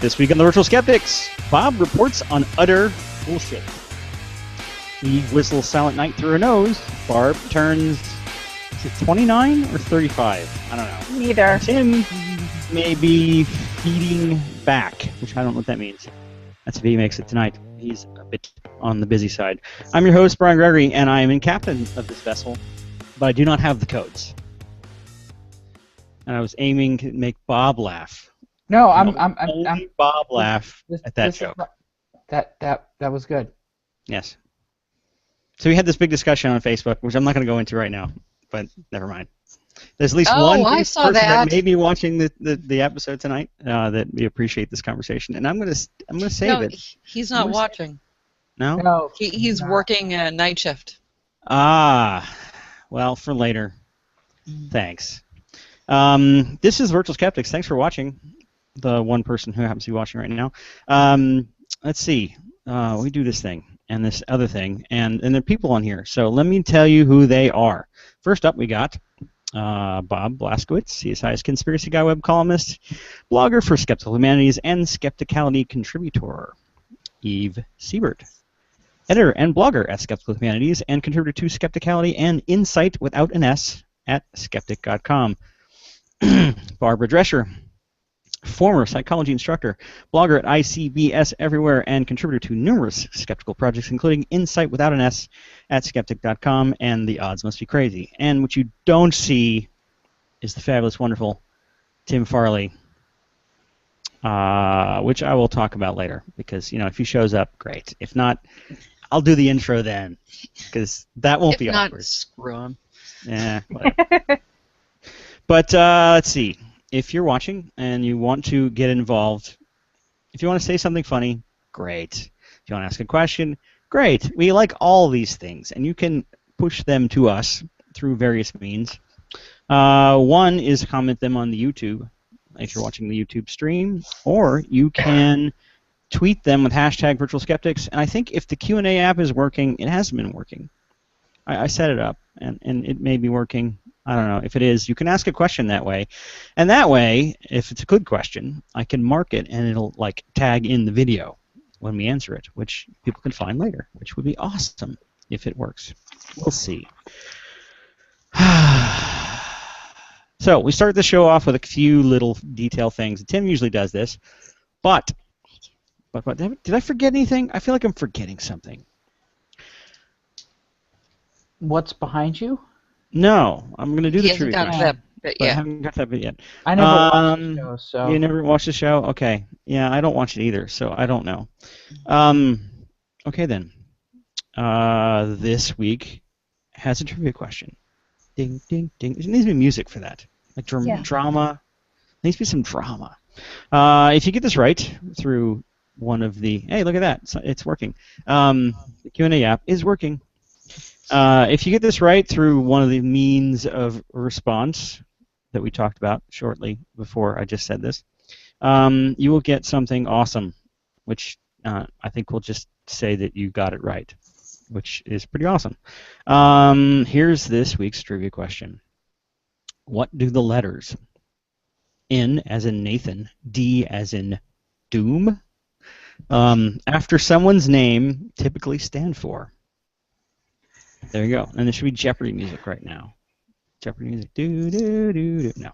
This week on the Virtual Skeptics, Bob reports on utter bullshit. He whistles Silent Night through her nose. Barb turns, is it 29 or 35? I don't know. Neither. Tim may be feeding back, which I don't know what that means. That's if he makes it tonight. He's a bit on the busy side. I'm your host, Brian Gregory, and I am in captain of this vessel, but I do not have the codes. And I was aiming to make Bob laugh. No, I'm Bob laugh at that joke. That was good. Yes. So we had this big discussion on Facebook, which I'm not going to go into right now, but never mind. There's at least one person that may be watching the episode tonight that we appreciate this conversation, and I'm going to save it. He's not watching. No. No, He's working a night shift. Ah, well, for later. Thanks. This is Virtual Skeptics. Thanks for watching. The one person who happens to be watching right now. Let's see. We do this thing and this other thing, and there are people on here. So let me tell you who they are. First up, we got Bob Blaskiewicz, CSI's conspiracy guy, web columnist, blogger for Skeptical Humanities, and skepticality contributor. Eve Siebert, editor and blogger at Skeptical Humanities, and contributor to Skepticality and Insight without an S at skeptic.com. Barbara Drescher, former psychology instructor, blogger at ICBS Everywhere, and contributor to numerous skeptical projects, including Insight without an S at skeptic.com and The Odds Must Be Crazy. And what you don't see is the fabulous, wonderful Tim Farley, which I will talk about later, because, you know, if he shows up, great. If not, I'll do the intro then, because that won't be awkward. If not, screw him. Yeah, whatever. But let's see. If you're watching and you want to get involved, if you want to say something funny, great. If you want to ask a question, great. We like all these things, and you can push them to us through various means. One is comment them on the YouTube, if you're watching the YouTube stream, or you can tweet them with hashtag Virtual Skeptics. And I think if the Q&A app is working, it hasn't been working. I set it up, and it may be working. I don't know. If it is, you can ask a question that way. And that way, if it's a good question, I can mark it and it'll like tag in the video when we answer it, which people can find later, which would be awesome if it works. We'll see. So we start the show off with a few little detail things. Tim usually does this, but did I forget anything? I feel like I'm forgetting something. What's behind you? No, I'm going to do the trivia. He hasn't got that bit yet. I haven't got that bit yet. I never watched the show, so... You never watched the show? Okay. Yeah, I don't watch it either, so I don't know. Okay, then. This week has a trivia question. Ding, ding, ding. There needs to be music for that. Like drama. There needs to be some drama. If you get this right through one of the... Hey, look at that. It's working. The Q&A app is working. If you get this right through one of the means of response that we talked about shortly before I just said this, you will get something awesome, which I think we'll just say that you got it right, which is pretty awesome. Here's this week's trivia question. What do the letters N as in Nathan, D as in Doom, after someone's name typically stand for? There you go. And there should be Jeopardy music right now. Jeopardy music. Do, do, do, do. No.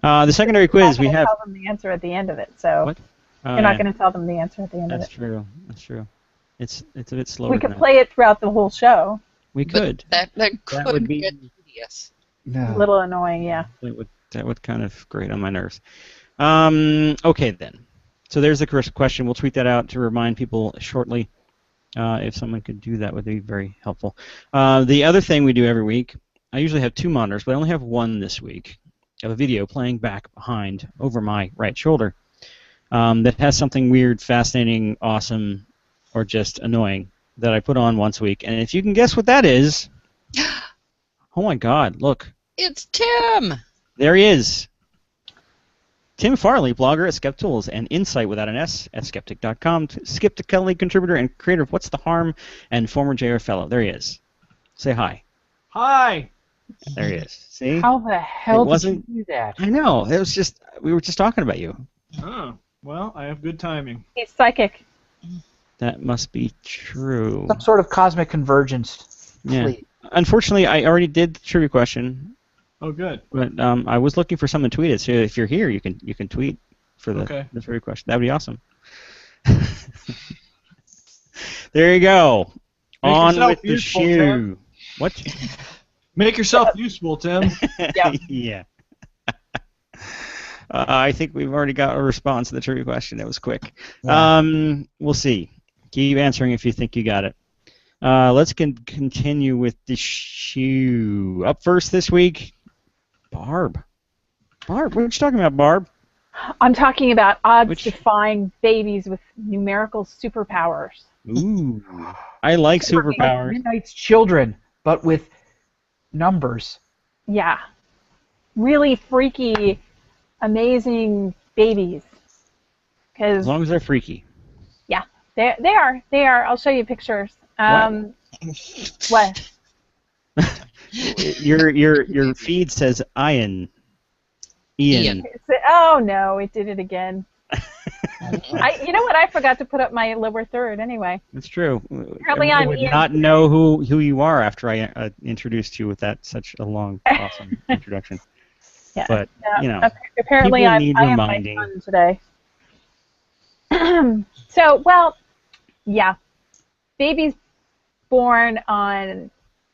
The secondary quiz we have... You're not going to tell them the answer at the end of it, so... What? You're not going to tell them the answer at the end of it. That's true. That's true. It's a bit slower. We could play it throughout the whole show. We could. That could be get tedious. No. A little annoying, yeah. That would kind of grate on my nerves. Okay, then. So there's the correct question. We'll tweet that out to remind people shortly. If someone could do that, would be very helpful. The other thing we do every week, I usually have two monitors, but I only have one this week. I have a video playing back behind over my right shoulder that has something weird, fascinating, awesome, or just annoying that I put on once a week. And if you can guess what that is, oh my God, look. It's Tim! There he is. Tim Farley, blogger at Skeptools and Insight without an S at skeptic.com, skepticality contributor and creator of What's the Harm, and former JR fellow. There he is. Say hi. Hi! There he is. See? How the hell did you do that? I know. It was just, we were just talking about you. Oh. Well, I have good timing. He's psychic. That must be true. Some sort of cosmic convergence Yeah. fleet. Unfortunately, I already did the trivia question, Oh, good. but I was looking for someone to tweet it. So if you're here, you can tweet for the trivia question. That would be awesome. There you go. Make On yourself with the useful, shoe. Tim. What? Make yourself useful, Tim. Yeah. I think we've already got a response to the trivia question. That was quick. Yeah. We'll see. Keep answering if you think you got it. Let's continue with the shoe. Up first this week, Barb. Barb, what are you talking about, Barb? I'm talking about odds-defying babies with numerical superpowers. Ooh, I like superpowers. Midnight's Children, but with numbers. Yeah. Really freaky, amazing babies. As long as they're freaky. Yeah, they are. They are. I'll show you pictures. What? Your feed says Ian. Oh no, it did it again. You know what? I forgot to put up my lower third anyway. That's true. Apparently I I'm would Ian. not know who you are after I introduced you with such a long, awesome introduction. Yeah. But you know, apparently people I need am reminding. my son today. So, well, yeah, babies born on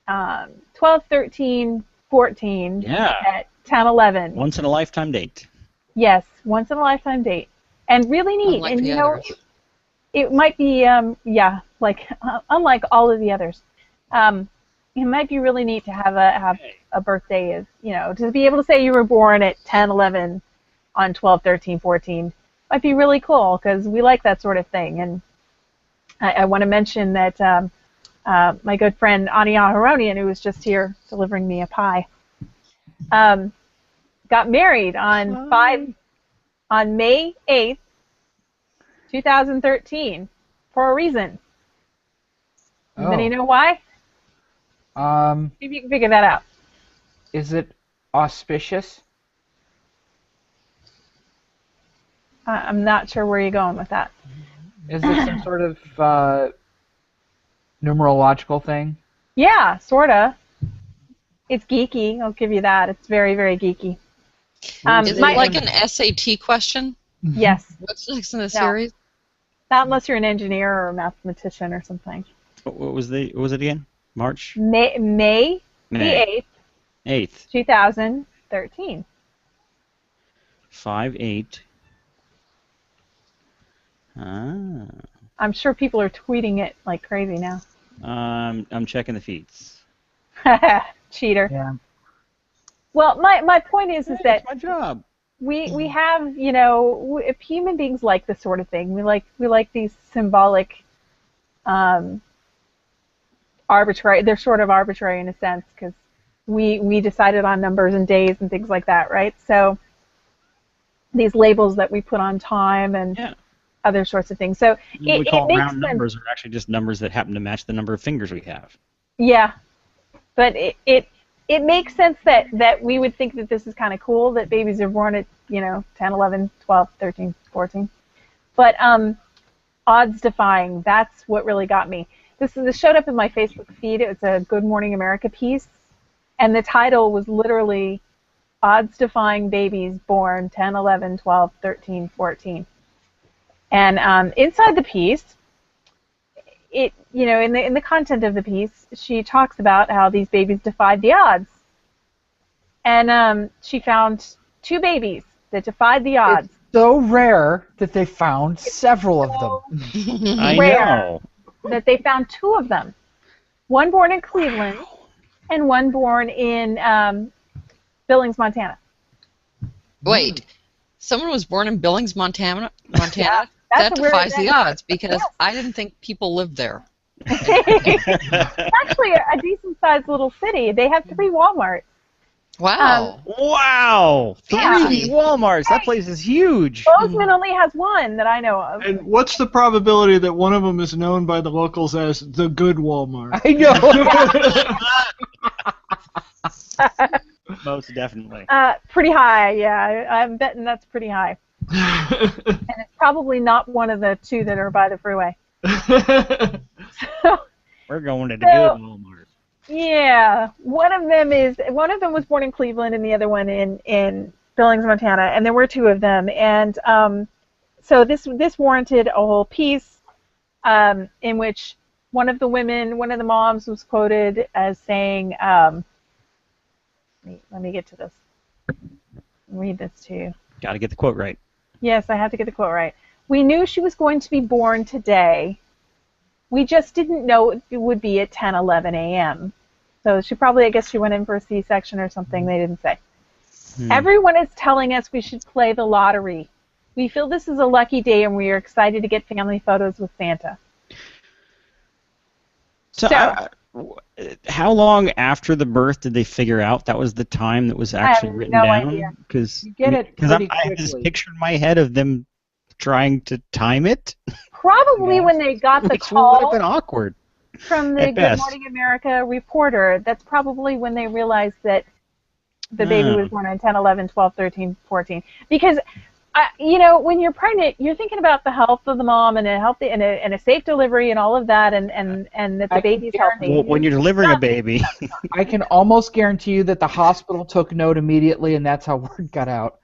12, 13, 14 Yeah. at 10, 11. Once in a lifetime date. Yes, once in a lifetime date, and really neat. Unlike and the you know, others. it might be like unlike all of the others. It might be really neat to have a birthday as, to be able to say you were born at 10, 11 on 12, 13, 14 might be really cool because we like that sort of thing. And I want to mention that my good friend Anya Haronian, who was just here delivering me a pie, got married on May 8th, 2013 for a reason. Does anybody know why? See if you can figure that out. Is it auspicious? I'm not sure where you're going with that. Is it some sort of numerological thing? Yeah, sorta. It's geeky. I'll give you that. It's very, very geeky. Is it like an SAT question? Yes. What's next in the series? Not unless you're an engineer or a mathematician or something. What was it again? March? May the 8th. 2013. 5/8. Ah. I'm sure people are tweeting it like crazy now. I'm checking the feeds. Cheater. Yeah. Well, my point is that That's my job. we have, if human beings like this sort of thing. We like these symbolic, arbitrary. They're sort of arbitrary in a sense because we decided on numbers and days and things like that, right? So these labels that we put on time and other sorts of things. So We call makes round sense. numbers are actually just numbers that happen to match the number of fingers we have. Yeah, but it makes sense that we would think that this is kind of cool that babies are born at 10, 11, 12, 13, 14. But odds-defying, that's what really got me. This showed up in my Facebook feed. It was a Good Morning America piece, and the title was literally odds-defying babies born 10, 11, 12, 13, 14. And inside the piece, in the content of the piece, she talks about how these babies defied the odds. And she found 2 babies that defied the odds. It's so rare that they found several of them. I rare know. that they found 2 of them. One born in Cleveland and one born in Billings, Montana. Wait, someone was born in Billings, Montana? Yeah, That that's a weird defies the thing. odds because Yes. I didn't think people lived there. It's actually a decent-sized little city. They have 3 Walmarts. Wow. Wow! 3 Yeah. Walmarts. That place is huge. Bozeman only has 1 that I know of. And what's the probability that one of them is known by the locals as the good Walmart? I know. Most definitely. Pretty high, yeah. I'm betting that's pretty high. And it's probably not one of the two that are by the freeway. So, We're going to the good Walmart. yeah, one of them was born in Cleveland and the other one in Billings, Montana, and there were two of them. And so this warranted a whole piece in which one of the moms was quoted as saying, let me get to this. Read this to you. Got to get the quote right. Yes, I have to get the quote right. "We knew she was going to be born today. We just didn't know it would be at 10:11 a.m. So I guess she went in for a C-section or something. They didn't say. "Everyone is telling us we should play the lottery. We feel this is a lucky day and we are excited to get family photos with Santa." So how long after the birth did they figure out that was the time that was actually written down? I have no idea. Because I have this picture in my head of them trying to time it. Probably when they got the Which would have call been awkward from the Good Morning America reporter. That's probably when they realized that the baby was born on 10, 11, 12, 13, 14. Because, when you're pregnant, you're thinking about the health of the mom and a safe delivery and all of that, and that the baby's healthy. Well, when you're delivering a baby. I can almost guarantee you that the hospital took note immediately, and that's how word got out.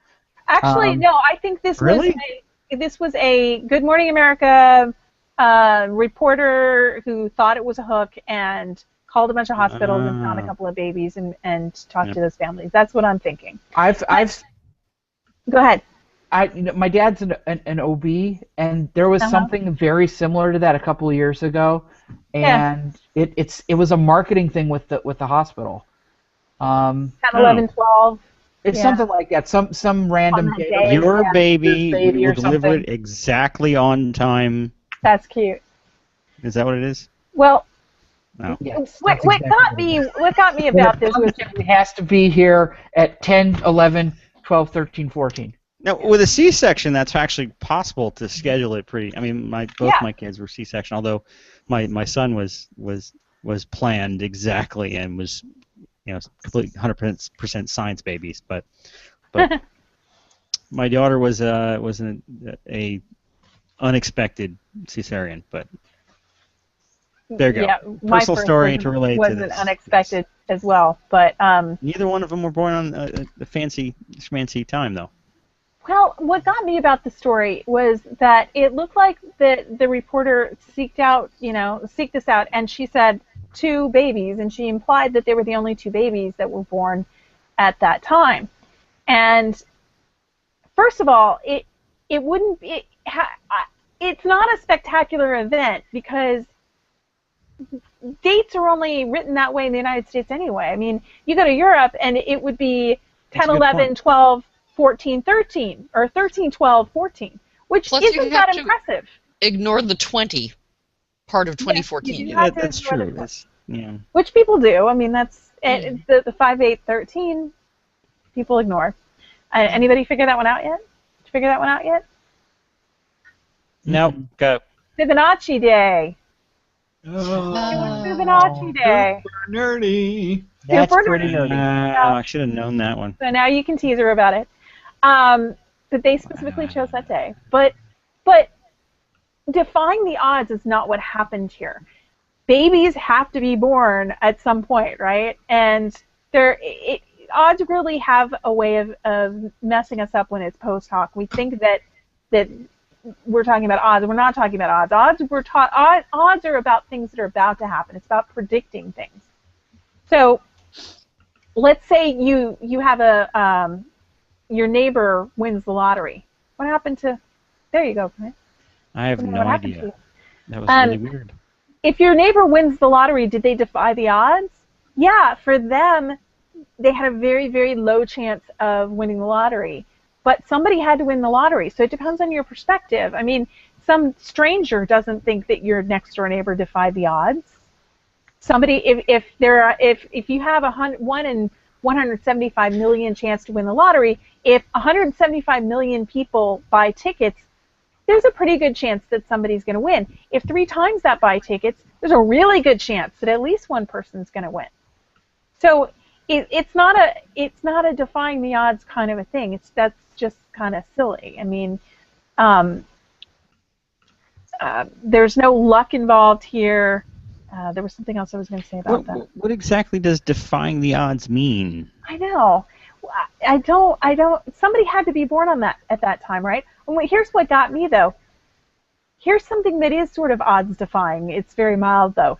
Actually, no, I think this really? was a Good Morning America reporter who thought it was a hook and called a bunch of hospitals and found a couple of babies and talked to those families. That's what I'm thinking. Go ahead. My dad's an OB, and there was something very similar to that a couple of years ago, and it was a marketing thing with the hospital. 10, 11, 12. It's something like that. Some random day. Your baby will or deliver something. it exactly on time. That's cute. Is that what it is? Well, No. Yes, what got me about this was it has to be here at 10, 11, 12, 13, 14. Now, with a C-section, that's actually possible to schedule it pretty. I mean, both my kids were C-section, although my son was planned exactly and was, completely 100% science babies. But my daughter was an unexpected cesarean. But there you go. Yeah, Personal story to relate to this. Wasn't unexpected as well, but neither one of them were born on a fancy schmancy time, though. Well, what got me about the story was that it looked like the reporter seeked this out, and she said 2 babies, and she implied that they were the only 2 babies that were born at that time. And first of all, it's not a spectacular event because dates are only written that way in the United States anyway. I mean, you go to Europe and it would be 10, 11, 12, 14, 13, or 13, 12, 14, which isn't that impressive. Ignore the 20 part of 2014. Yeah, that's true. Which people do. I mean, that's the 5, 8, 13 people ignore. Anybody figure that one out yet? Did you figure that one out yet? No, go. Fibonacci Day. Oh, Fibonacci Day. Nerdy. That's pretty nerdy. I should have known that one. So now you can tease her about it. But they specifically chose that day. But defying the odds is not what happened here. Babies have to be born at some point, right? And odds really have a way of messing us up when it's post hoc. We think that we're talking about odds. We're not talking about odds. Odds are about things that are about to happen. It's about predicting things. So let's say you have your neighbor wins the lottery. What happened to? There you go. I have no idea. That was really weird. If your neighbor wins the lottery, did they defy the odds? Yeah, for them, they had a very, very low chance of winning the lottery. But somebody had to win the lottery, so it depends on your perspective. I mean, some stranger doesn't think that your next door neighbor defied the odds. Somebody, if you have a 1 in 175 million chance to win the lottery, if 175 million people buy tickets, there's a pretty good chance that somebody's going to win. If 3 times that buy tickets, there's a really good chance that at least one person's going to win. So it's not a defying the odds kind of a thing. That's just kind of silly. I mean, There's no luck involved here. There was something else I was going to say about that. What exactly does defying the odds mean? I know. I don't. Somebody had to be born on that at that time, right? And here's what got me though. Here's something that is sort of odds-defying. It's very mild though.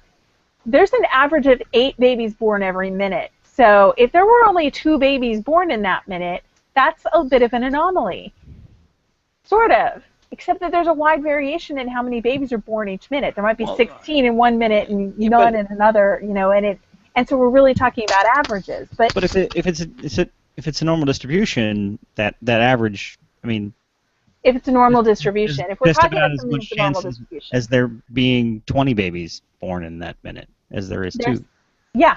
There's an average of 8 babies born every minute. So if there were only 2 babies born in that minute, that's a bit of an anomaly. Sort of. Except that there's a wide variation in how many babies are born each minute. There might be 16 in 1 minute and none in another, and so we're really talking about averages. But if it's a normal distribution, that average, I mean, if it's a normal distribution, if we're talking about something that's a normal distribution, as there being 20 babies born in that minute as there is 2. Yeah,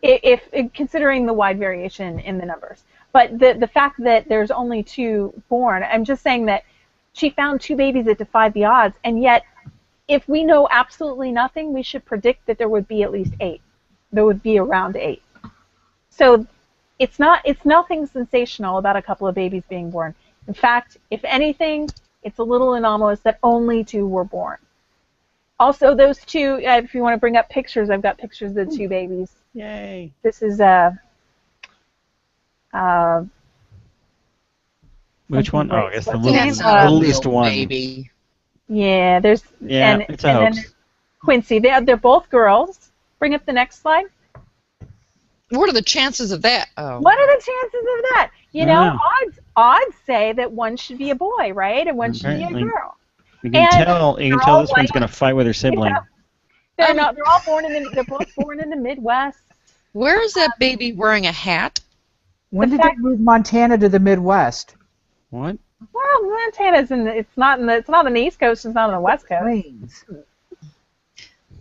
if considering the wide variation in the numbers. But the fact that there's only 2 born, I'm just saying that she found 2 babies that defied the odds, and yet, if we know absolutely nothing, we should predict that there would be at least 8. There would be around 8. So it's nothing sensational about a couple of babies being born. In fact, if anything, it's a little anomalous that only 2 were born. Also, those 2, if you want to bring up pictures, I've got pictures of the 2 babies. Yay! This is which one? Oh, I guess the littlest one. Baby. Yeah, it's a hoax. then Quincy. They're both girls. Bring up the next slide. What are the chances of that? Oh. What are the chances of that? Odds say that one should be a boy, right, and one should be a girl. You can tell this one's going to fight with her sibling. They're not. They're all born they're both born in the Midwest. Where is that baby wearing a hat? When did they move Montana to the Midwest? What? Well, Montana's it's not on the East Coast. It's not on the West Coast. Plains.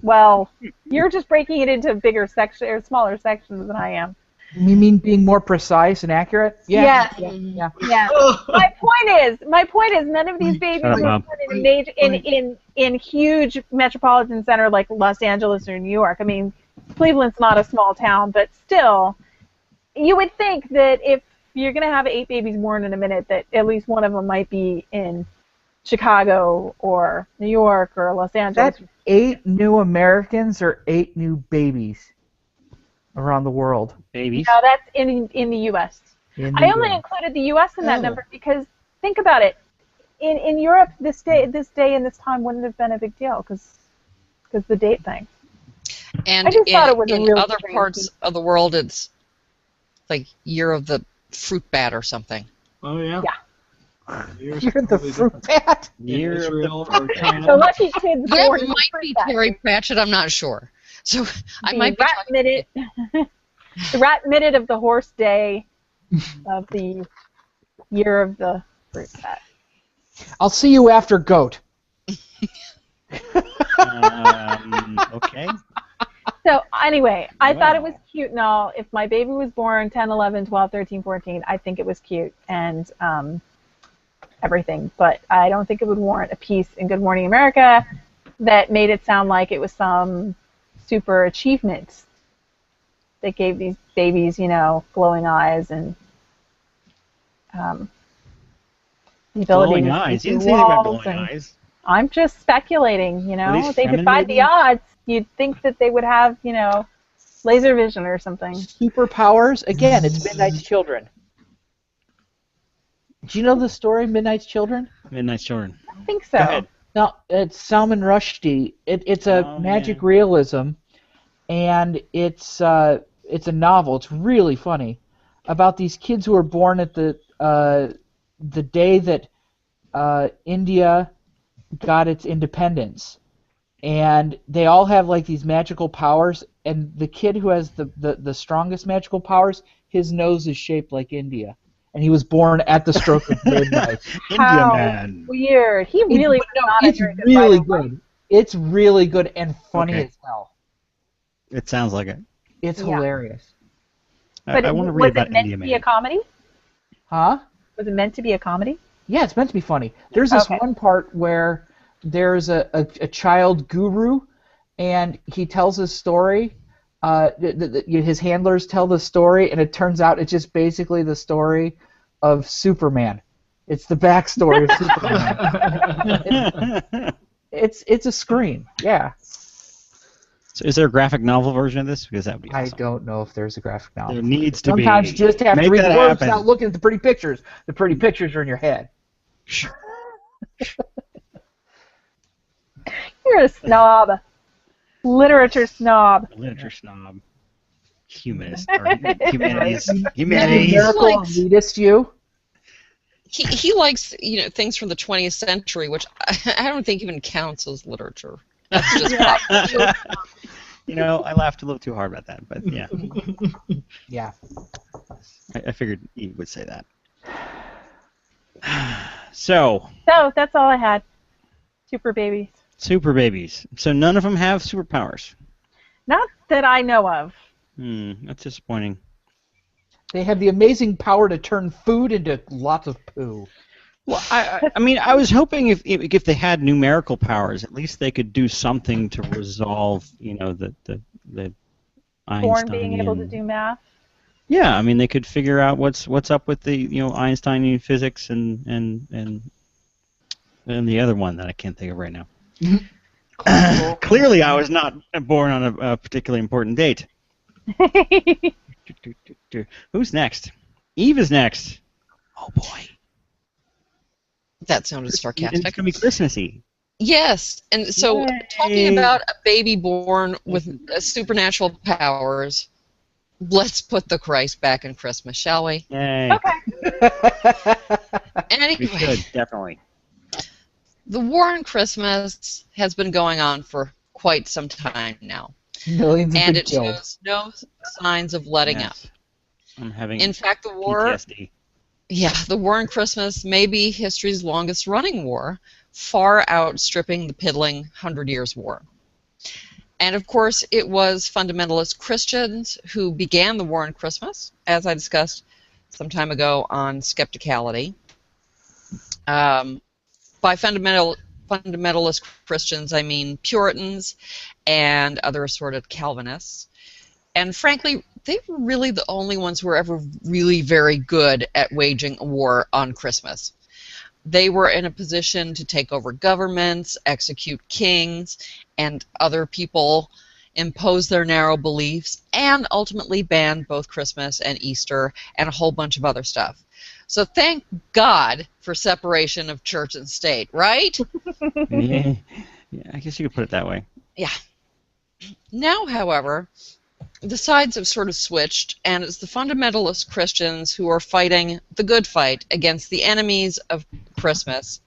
Well, you're just breaking it into bigger sections or smaller sections than I am. You mean being more precise and accurate? Yeah. Yeah. My point is, none of these babies were born in huge metropolitan center like Los Angeles or New York. I mean, Cleveland's not a small town, but still, you would think that if you're going to have 8 babies born in a minute, that at least one of them might be in Chicago or New York or Los Angeles. That's 8 new Americans or 8 new babies around the world. Babies? No, that's in the U.S. I only included the U.S. in that number because think about it. In Europe, this day and this time wouldn't have been a big deal because the date thing. And I just thought it was in really other parts of the world, it's like year of the fruit bat or something. Oh yeah. Yeah. You're the fruit bat. Year Israel or China. So lucky kids That born in might fruit be bat. Terry Pratchett. I'm not sure. So I The might be rat talking. minute, the rat minute of the horse day of the year of the fruit bat. I'll see you after goat. Okay. So anyway, I thought it was cute and all. If my baby was born 10, 11, 12, 13, 14, I think it was cute and everything. But I don't think it would warrant a piece in Good Morning America that made it sound like it was some super achievement that gave these babies, glowing eyes and the ability Glowing to eyes. see You didn't say anything about walls glowing and- eyes. I'm just speculating, these If they feminine defied the babies? odds, you'd think that they would have, laser vision or something. Superpowers? Again, it's Midnight's Children. Do you know the story, Midnight's Children? Midnight's Children. I think so. Go ahead. No, it's Salman Rushdie. It's a magic realism, and it's a novel. It's really funny about these kids who were born at the day that India got its independence, and they all have like these magical powers. And the kid who has the strongest magical powers, his nose is shaped like India, and he was born at the stroke of midnight. India How Man. weird. He really was not It's a very good really writer. good. It's really good and funny Okay. as hell. It sounds like it. It's Yeah. hilarious. But I want to was read about it meant India to be a Man. comedy? Huh? Was it meant to be a comedy? Yeah, it's meant to be funny. There's this Okay. one part where there's a child guru, and he tells his story. His handlers tell the story, and it turns out it's just basically the story of Superman. It's the backstory of Superman. It's a scream. Yeah. So is there a graphic novel version of this? Because that would be I awesome. don't know if there's a graphic novel. There needs to be. Sometimes you just have to Make read the that words happen. without looking at the pretty pictures. The pretty pictures are in your head. You're a snob. Literature snob. Literature snob. Humanist. Or humanities. Numerical elitist, you. He likes things from the 20th century, which I don't think even counts as literature. That's just pop culture. I laughed a little too hard about that, but yeah. Yeah. I figured you would say that. So that's all I had. Super babies. Super babies. So none of them have superpowers. Not that I know of. That's disappointing. They have the amazing power to turn food into lots of poo. Well, I mean, I was hoping if they had numerical powers, at least they could do something to resolve, the Einstein. Born being able to do math. Yeah, I mean, they could figure out what's up with the Einsteinian physics and the other one that I can't think of right now. Clearly, I was not born on a particularly important date. Who's next? Eve is next. Oh boy. That sounded sarcastic. It's gonna be Christmassy. Yes, and so Yay. Talking about a baby born with supernatural powers, let's put the Christ back in Christmas, shall we? Yay. Okay. We Anyway, should, definitely. the war on Christmas has been going on for quite some time now, Millions have and been it killed. shows no signs of letting up. Yes. I'm having In fact, the war PTSD. the war on Christmas may be history's longest running war, far outstripping the piddling 100 Years' War. And of course, it was fundamentalist Christians who began the war on Christmas, as I discussed some time ago on Skepticality. By fundamentalist Christians, I mean Puritans and other assorted Calvinists. And frankly, they were really the only ones who were ever really very good at waging a war on Christmas. They were in a position to take over governments, execute kings, and other people, impose their narrow beliefs, and ultimately ban both Christmas and Easter and a whole bunch of other stuff. So thank God for separation of church and state, right? Yeah, I guess you could put it that way. Yeah. Now, however, the sides have sort of switched, and it's the fundamentalist Christians who are fighting the good fight against the enemies of Christmas,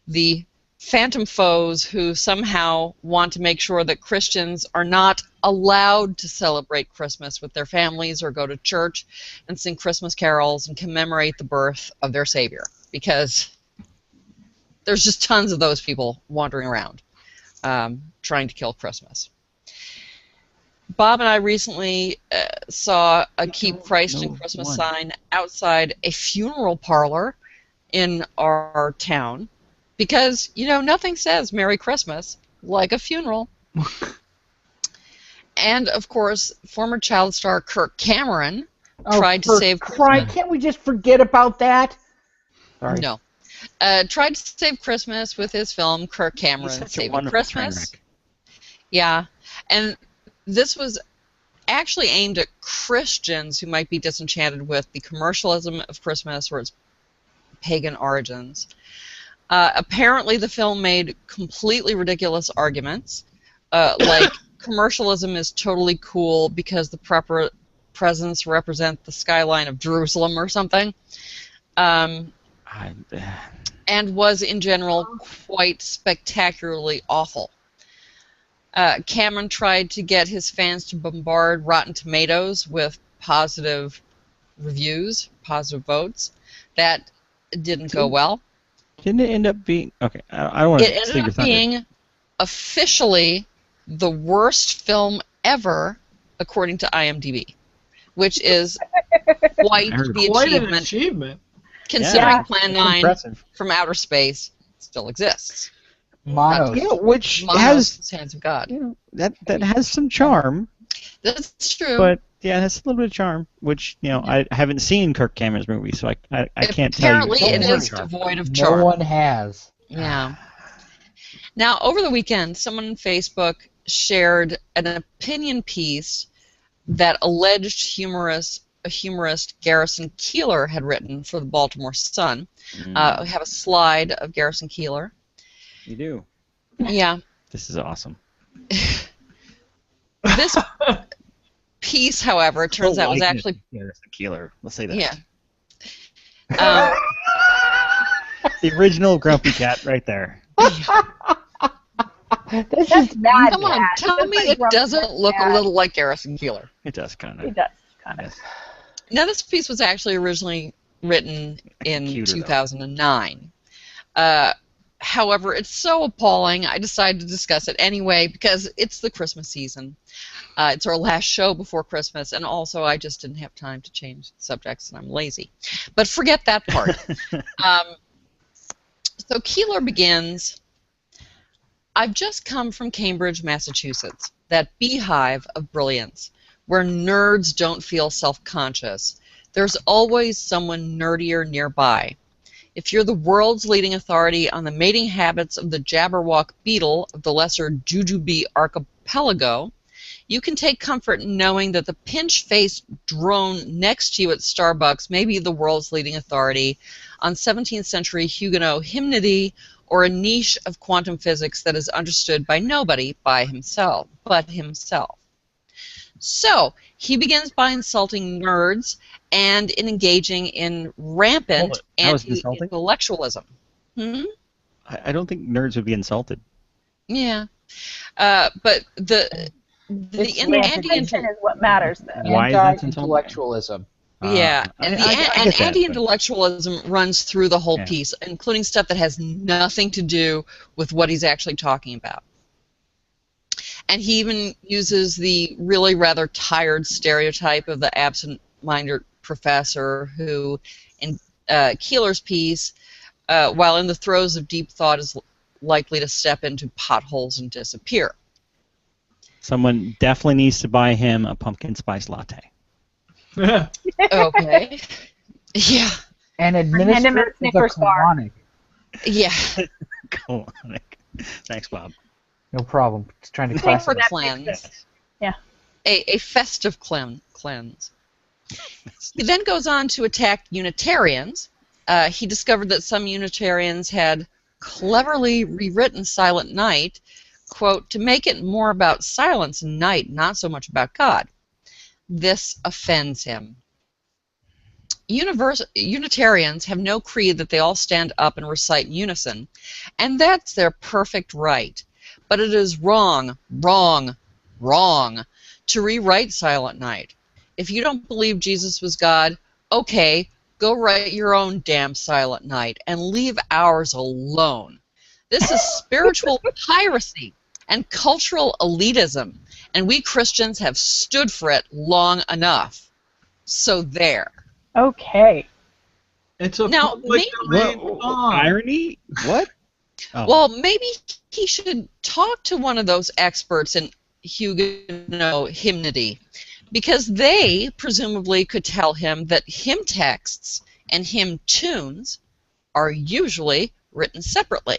the phantom foes who somehow want to make sure that Christians are not allowed to celebrate Christmas with their families or go to church and sing Christmas carols and commemorate the birth of their Savior, because there's just tons of those people wandering around trying to kill Christmas. Bob and I recently saw a Keep Christ in Christmas sign outside a funeral parlor in our town because, nothing says Merry Christmas like a funeral. And, of course, former child star Kirk Cameron tried to save Christmas. Can't we just forget about that? Sorry. No. Tried to save Christmas with his film Kirk Cameron Saving Christmas. Yeah. And this was actually aimed at Christians who might be disenchanted with the commercialism of Christmas or its pagan origins. Apparently, the film made completely ridiculous arguments, like commercialism is totally cool because the presents represent the skyline of Jerusalem or something, and was, in general, quite spectacularly awful. Cameron tried to get his fans to bombard Rotten Tomatoes with positive reviews, positive votes. That didn't go well. Didn't it end up being... Okay, I don't want to... It ended up being officially the worst film ever, according to IMDb, which is quite the achievement. Considering Plan 9 from outer space still exists. Which has Hands of God. That has some charm. That's true. But yeah, it has a little bit of charm. Which I haven't seen Kirk Cameron's movie, so I can't tell you. Apparently, it is devoid of charm. No one has. Yeah. Now, over the weekend, someone on Facebook shared an opinion piece that alleged humorist Garrison Keillor had written for the Baltimore Sun. We have a slide of Garrison Keillor. You do? Yeah. This is awesome. This piece, however, it turns out was actually Garrison Keillor. Let's say that. Yeah. The original Grumpy Cat, right there. That's just bad. Come on, tell me it doesn't look a little like Garrison Keillor. It does kind of. It does kind of. Yes. Now, this piece was actually originally written in Cuter, 2009. However, it's so appalling, I decided to discuss it anyway because it's the Christmas season. It's our last show before Christmas, and also I just didn't have time to change subjects, and I'm lazy. But forget that part. So Keillor begins, I've just come from Cambridge, Massachusetts, that beehive of brilliance, where nerds don't feel self-conscious. There's always someone nerdier nearby. If you're the world's leading authority on the mating habits of the Jabberwock beetle of the lesser Jujube archipelago, you can take comfort in knowing that the pinch-faced drone next to you at Starbucks may be the world's leading authority on 17th century Huguenot hymnody or a niche of quantum physics that is understood by nobody but himself. So, he begins by insulting nerds and in engaging in rampant anti-intellectualism. I don't think nerds would be insulted. Yeah. But the intention is what matters then. Why is that insulting? Anti-intellectualism. Yeah, and anti-intellectualism runs through the whole Yeah. piece, including stuff that has nothing to do with what he's actually talking about. And he even uses the really rather tired stereotype of the absent-minded professor who, in Keillor's piece, while in the throes of deep thought, is likely to step into potholes and disappear. Someone definitely needs to buy him a pumpkin spice latte. Okay. Yeah. And Hand him administer a the Snickers bar. colonic. Yeah. Cool. Thanks, Bob. No problem. Just trying to Thanks class for it. that. Cleanse. Yeah. A festive cleanse. He then goes on to attack Unitarians. He discovered that some Unitarians had cleverly rewritten Silent Night, quote, to make it more about silence and night, not so much about God. This offends him. Unitarians have no creed that they all stand up and recite in unison, and that's their perfect right. But it is wrong to rewrite Silent Night. If you don't believe Jesus was God, okay, go write your own damn Silent Night and leave ours alone. This is spiritual piracy and cultural elitism, and we Christians have stood for it long enough. So there. Okay. It's a Now, public domain song. Irony? What? Oh. Well, maybe he should talk to one of those experts in Huguenot hymnody, because they presumably could tell him that hymn texts and hymn tunes are usually written separately.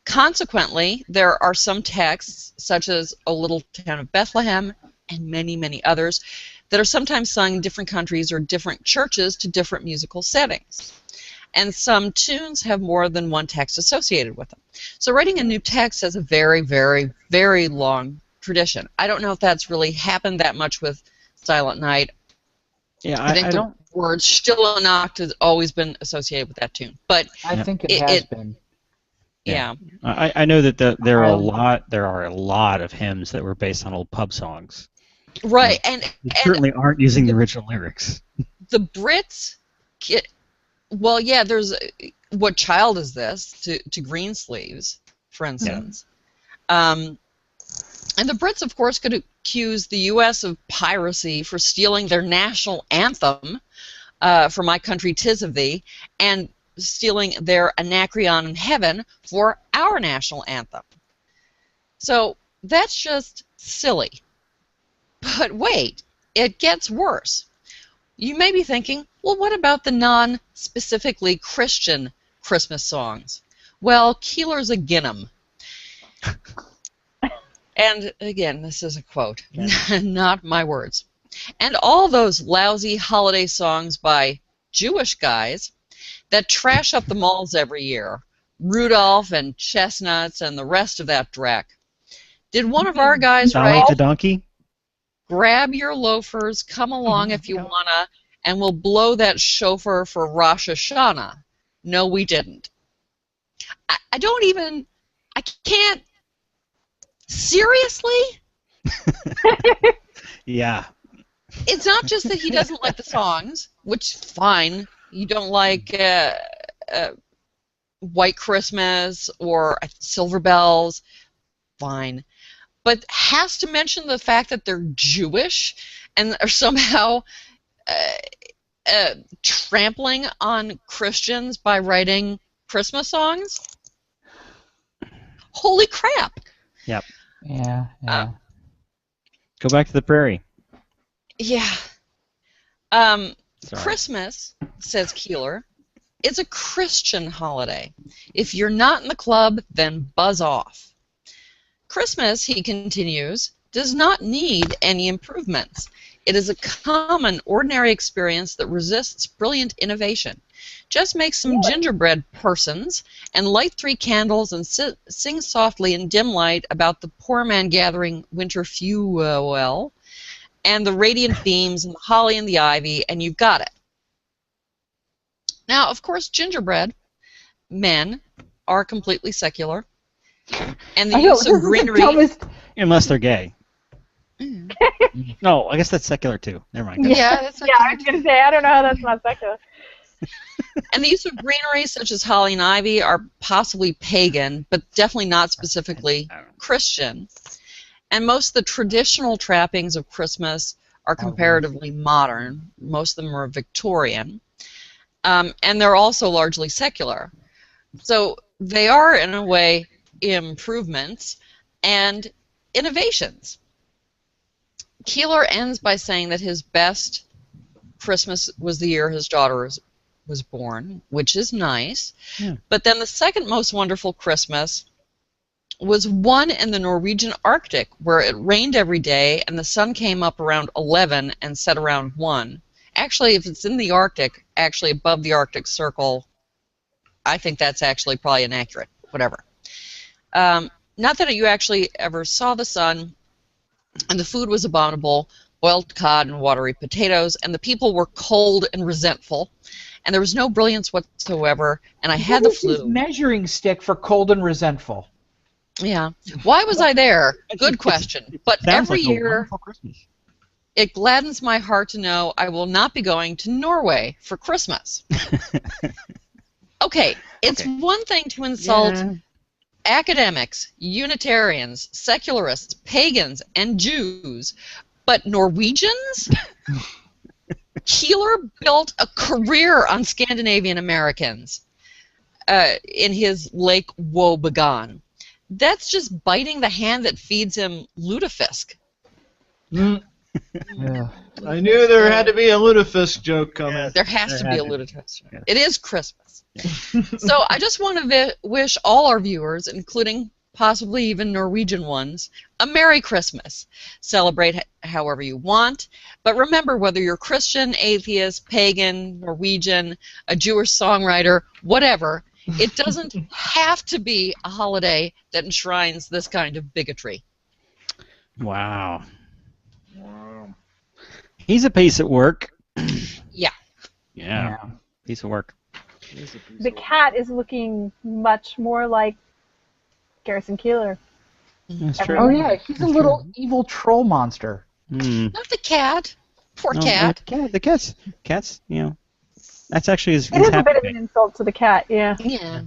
Consequently, there are some texts, such as O Little Town of Bethlehem and many, many others, that are sometimes sung in different countries or different churches to different musical settings. And some tunes have more than one text associated with them. So writing a new text has a very, very, very long tradition. I don't know if that's really happened that much with Silent Night. Yeah, I think I the don't. word Stille Nacht has always been associated with that tune. But I think it has been. yeah. I know that there are a lot of hymns that were based on old pub songs. Right, and certainly aren't using the original lyrics. The Brits well, yeah, there's What Child Is This to Greensleeves, for instance. Yeah. And the Brits, of course, could accuse the U.S. of piracy for stealing their national anthem, For My Country 'Tis of Thee, and stealing their Anacreon in Heaven for our national anthem. So that's just silly. But wait, it gets worse. You may be thinking, well, what about the non-specifically Christian Christmas songs? Well, Keillor's agin 'em. And again, this is a quote, not my words. And all those lousy holiday songs by Jewish guys that trash up the malls every year, Rudolph and Chestnuts and the rest of that dreck. Did one of our guys write, the donkey? grab your loafers, come along if you wanna, and we'll blow that chauffeur for Rosh Hashanah? No, we didn't. I can't. Seriously? Yeah. It's not just that he doesn't like the songs, which, fine. You don't like White Christmas or Silver Bells, fine. But has to mention the fact that they're Jewish and are somehow trampling on Christians by writing Christmas songs? Holy crap! Yep. Yeah. Go back to the prairie. Yeah. Christmas, says Keillor, is a Christian holiday. If you're not in the club, then buzz off. Christmas, he continues, does not need any improvements. It is a common, ordinary experience that resists brilliant innovation. Just make some gingerbread persons and light 3 candles and sing softly in dim light about the poor man gathering winter fuel and the radiant beams and the holly and the ivy, and you've got it. Now, of course, gingerbread men are completely secular, and the use of greenery... Unless they're gay. No, I guess that's secular too. Never mind. Yeah, that's secular. I was going to say, I don't know how that's not secular. And the use of greenery such as holly and ivy are possibly pagan, but definitely not specifically Christian. And most of the traditional trappings of Christmas are comparatively modern. Most of them are Victorian. And they're also largely secular. So they are, in a way, improvements and innovations. Keillor ends by saying that his best Christmas was the year his daughter was born, which is nice. Yeah. But then the second most wonderful Christmas was one in the Norwegian Arctic, where it rained every day and the sun came up around 11 and set around 1. Actually, if it's in the Arctic, actually above the Arctic Circle, I think that's actually probably inaccurate. Whatever. Not that you actually ever saw the sun, and the food was abominable, boiled cod and watery potatoes, and the people were cold and resentful, and there was no brilliance whatsoever, and I had the flu. What is his measuring stick for cold and resentful? Yeah. Why was I there? Good question. But every year, it gladdens my heart to know I will not be going to Norway for Christmas. Okay, it's one thing to insult academics, Unitarians, secularists, pagans, and Jews, but Norwegians? Keillor built a career on Scandinavian Americans in his Lake Woebegone. That's just biting the hand that feeds him lutefisk. Yeah. I knew there had to be a lutefisk joke coming. There has to be a lutefisk joke. It is Christmas. So I just want to wish all our viewers, including possibly even Norwegian ones, a Merry Christmas. Celebrate however you want, but remember, whether you're Christian, atheist, pagan, Norwegian, a Jewish songwriter, whatever, it doesn't have to be a holiday that enshrines this kind of bigotry. Wow. He's a piece at work. Yeah. Piece of work. The cat is looking much more like Garrison Keillor. That's true. Oh yeah, he's a little evil troll monster. Not the cat. Poor cat. The cat's, you know, that's actually his It is happy a bit of day. an insult to the cat, yeah. Yeah.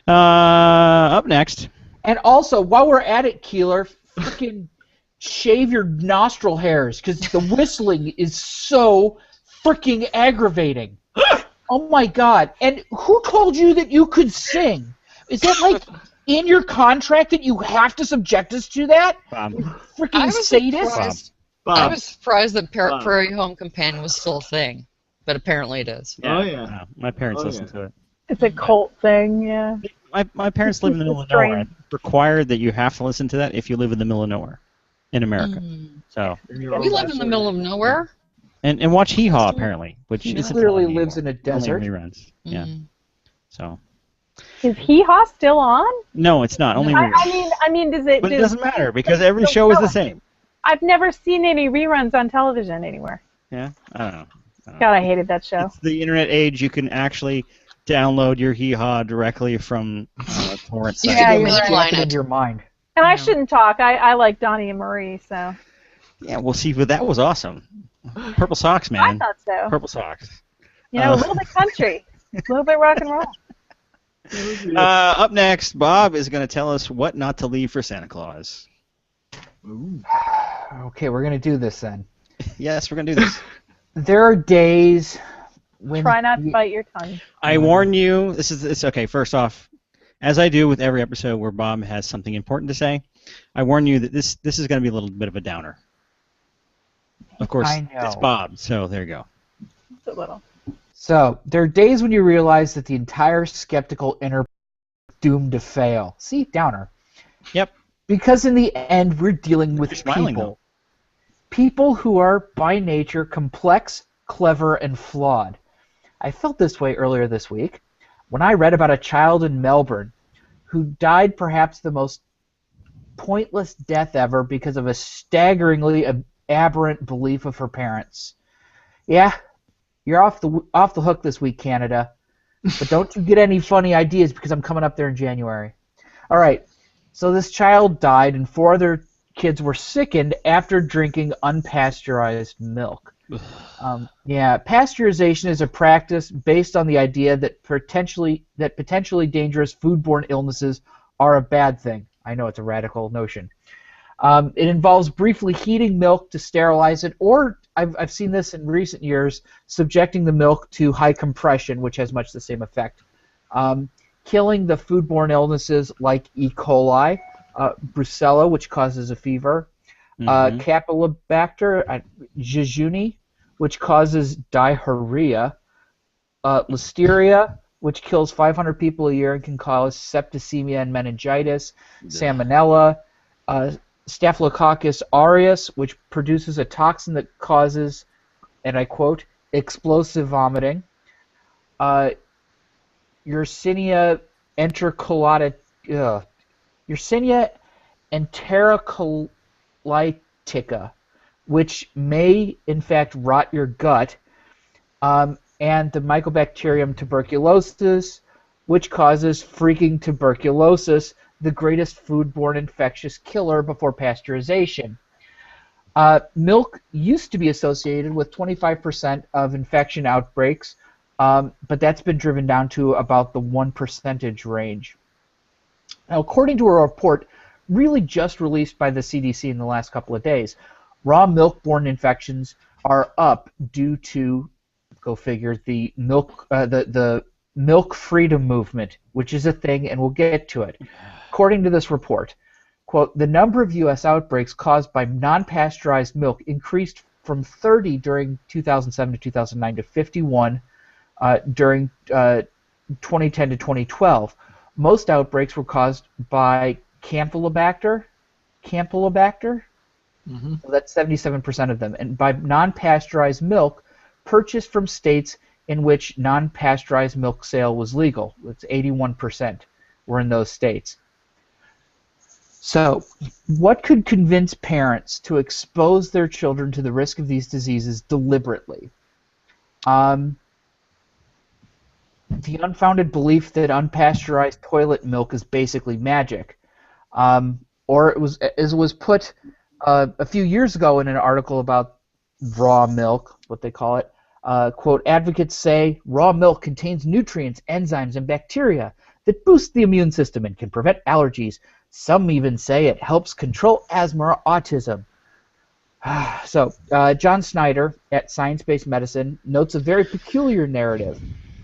Up next. And also, while we're at it, Keillor, freaking shave your nostril hairs, because the whistling is so freaking aggravating. Oh my god. And who told you that you could sing? Is that like in your contract that you have to subject us to that? Bob. Freaking sadist. I was surprised that Prairie Home Companion was still a thing, but apparently it is. Yeah. Oh yeah. My parents listen to it. It's a cult thing, yeah. my parents live in the middle of nowhere. It's required that you have to listen to that if you live in the middle of nowhere in America. So we live in the middle of nowhere. And watch Hee Haw apparently, which he isn't clearly on lives anymore. in a desert. Only reruns. Yeah. So. Is Hee Haw still on? No, it's not. Only reruns. I mean, does it? But it doesn't matter because every show is the same. I've never seen any reruns on television anywhere. Yeah, I don't know. God, I hated that show. It's the internet age. You can actually download your Hee Haw directly from torrent sites. Yeah, you you're right. It in your mind. And I shouldn't talk. I like Donnie and Marie, so. Yeah, well, see, but that was awesome. Purple Socks, man. I thought so. Purple Socks. You know, a little bit country, a little bit rock and roll. Up next, Bob is going to tell us what not to leave for Santa Claus. Ooh. Okay, we're going to do this then. Yes, we're going to do this. There are days when... Try not to bite your tongue. I warn you, it's okay, first off, as I do with every episode where Bob has something important to say, I warn you that this is going to be a little bit of a downer. Of course, it's Bob, so there you go. It's a little. So, there are days when you realize that the entire skeptical inner doomed to fail. See, downer. Yep. Because in the end, we're dealing with people. People who are, by nature, complex, clever, and flawed. I felt this way earlier this week when I read about a child in Melbourne who died perhaps the most pointless death ever because of a staggeringly aberrant belief of her parents. Yeah, you're off the hook this week, Canada. But don't you get any funny ideas because I'm coming up there in January. All right, so this child died and 4 other kids were sickened after drinking unpasteurized milk. Pasteurization is a practice based on the idea that potentially dangerous foodborne illnesses are a bad thing. I know it's a radical notion. It involves briefly heating milk to sterilize it, or I've seen this in recent years, subjecting the milk to high compression, which has much the same effect. Killing the foodborne illnesses like E. coli, Brucella, which causes a fever, Campylobacter jejuni, which causes diarrhea, Listeria, which kills 500 people a year and can cause septicemia and meningitis, Salmonella, Staphylococcus aureus, which produces a toxin that causes, and I quote, explosive vomiting, Yersinia enterocolitica, which may in fact rot your gut, and the Mycobacterium tuberculosis, which causes freaking tuberculosis, the greatest foodborne infectious killer before pasteurization. Milk used to be associated with 25% of infection outbreaks, but that's been driven down to about the 1% range. Now, according to a report really just released by the CDC in the last couple of days, raw milk-borne infections are up due to, go figure, the milk freedom movement, which is a thing, and we'll get to it. According to this report, quote, the number of U.S. outbreaks caused by non-pasteurized milk increased from 30 during 2007 to 2009 to 51 during 2010 to 2012. Most outbreaks were caused by Campylobacter. Mm-hmm. So that's 77% of them. And by non-pasteurized milk purchased from states in which non-pasteurized milk sale was legal. It's 81% were in those states. So, what could convince parents to expose their children to the risk of these diseases deliberately? The unfounded belief that unpasteurized toilet milk is basically magic. Or it was, as it was put a few years ago in an article about raw milk, what they call it, quote, advocates say raw milk contains nutrients, enzymes, and bacteria that boost the immune system and can prevent allergies. Some even say it helps control asthma or autism. So, John Snyder at Science-Based Medicine notes a very peculiar narrative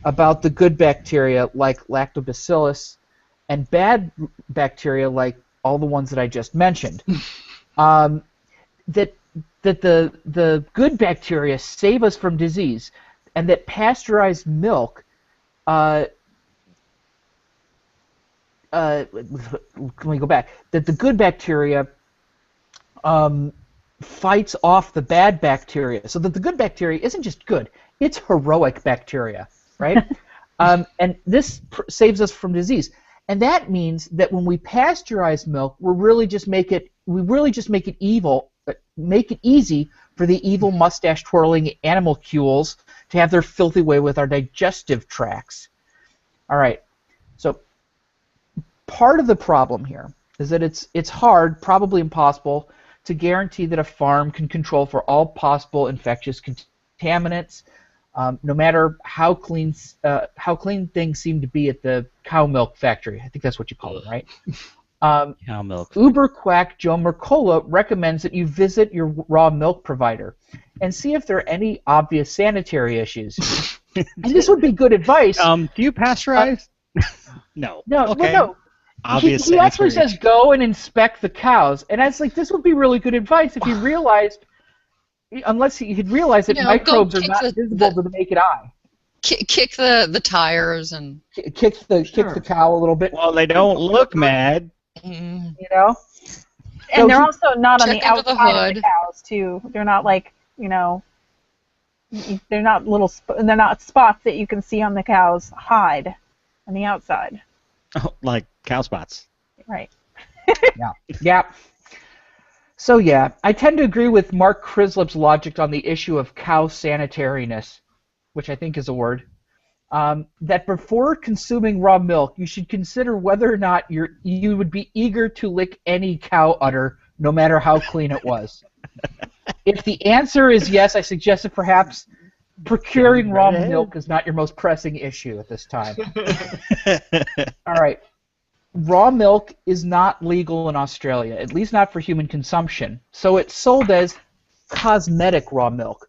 about the good bacteria like lactobacillus and bad bacteria like all the ones that I just mentioned. That the good bacteria save us from disease, and that pasteurized milk let me go back. That the good bacteria fights off the bad bacteria, so that the good bacteria isn't just good; it's heroic bacteria, right? And this saves us from disease. And that means that when we pasteurize milk, we really just make it easy for the evil mustache-twirling animalcules to have their filthy way with our digestive tracts. All right. So part of the problem here is that it's hard, probably impossible, to guarantee that a farm can control for all possible infectious contaminants, no matter how clean things seem to be at the cow milk factory. I think that's what you call it, right? Cow milk. Uber quack Joe Mercola recommends that you visit your raw milk provider and see if there are any obvious sanitary issues. And this would be good advice. Do you pasteurize? No. No. Okay. Well, no. He actually says go and inspect the cows, and I was like, this would be really good advice if he realized, unless he'd realized that microbes are not visible to the naked eye. Kick the tires and kick the cow a little bit. Well, they don't look mad. You know. And they're also not on the check under the outside of hood. the cows too. They're not like they're not they're not spots that you can see on the cow's hide on the outside. Oh, like cow spots. Right. Yeah. So yeah, I tend to agree with Mark Crislip's logic on the issue of cow sanitariness, which I think is a word. That before consuming raw milk, you should consider whether or not you would be eager to lick any cow udder, no matter how clean it was. If the answer is yes, I suggest that perhaps procuring raw milk is not your most pressing issue at this time. All right. Raw milk is not legal in Australia, at least not for human consumption. So it's sold as cosmetic raw milk,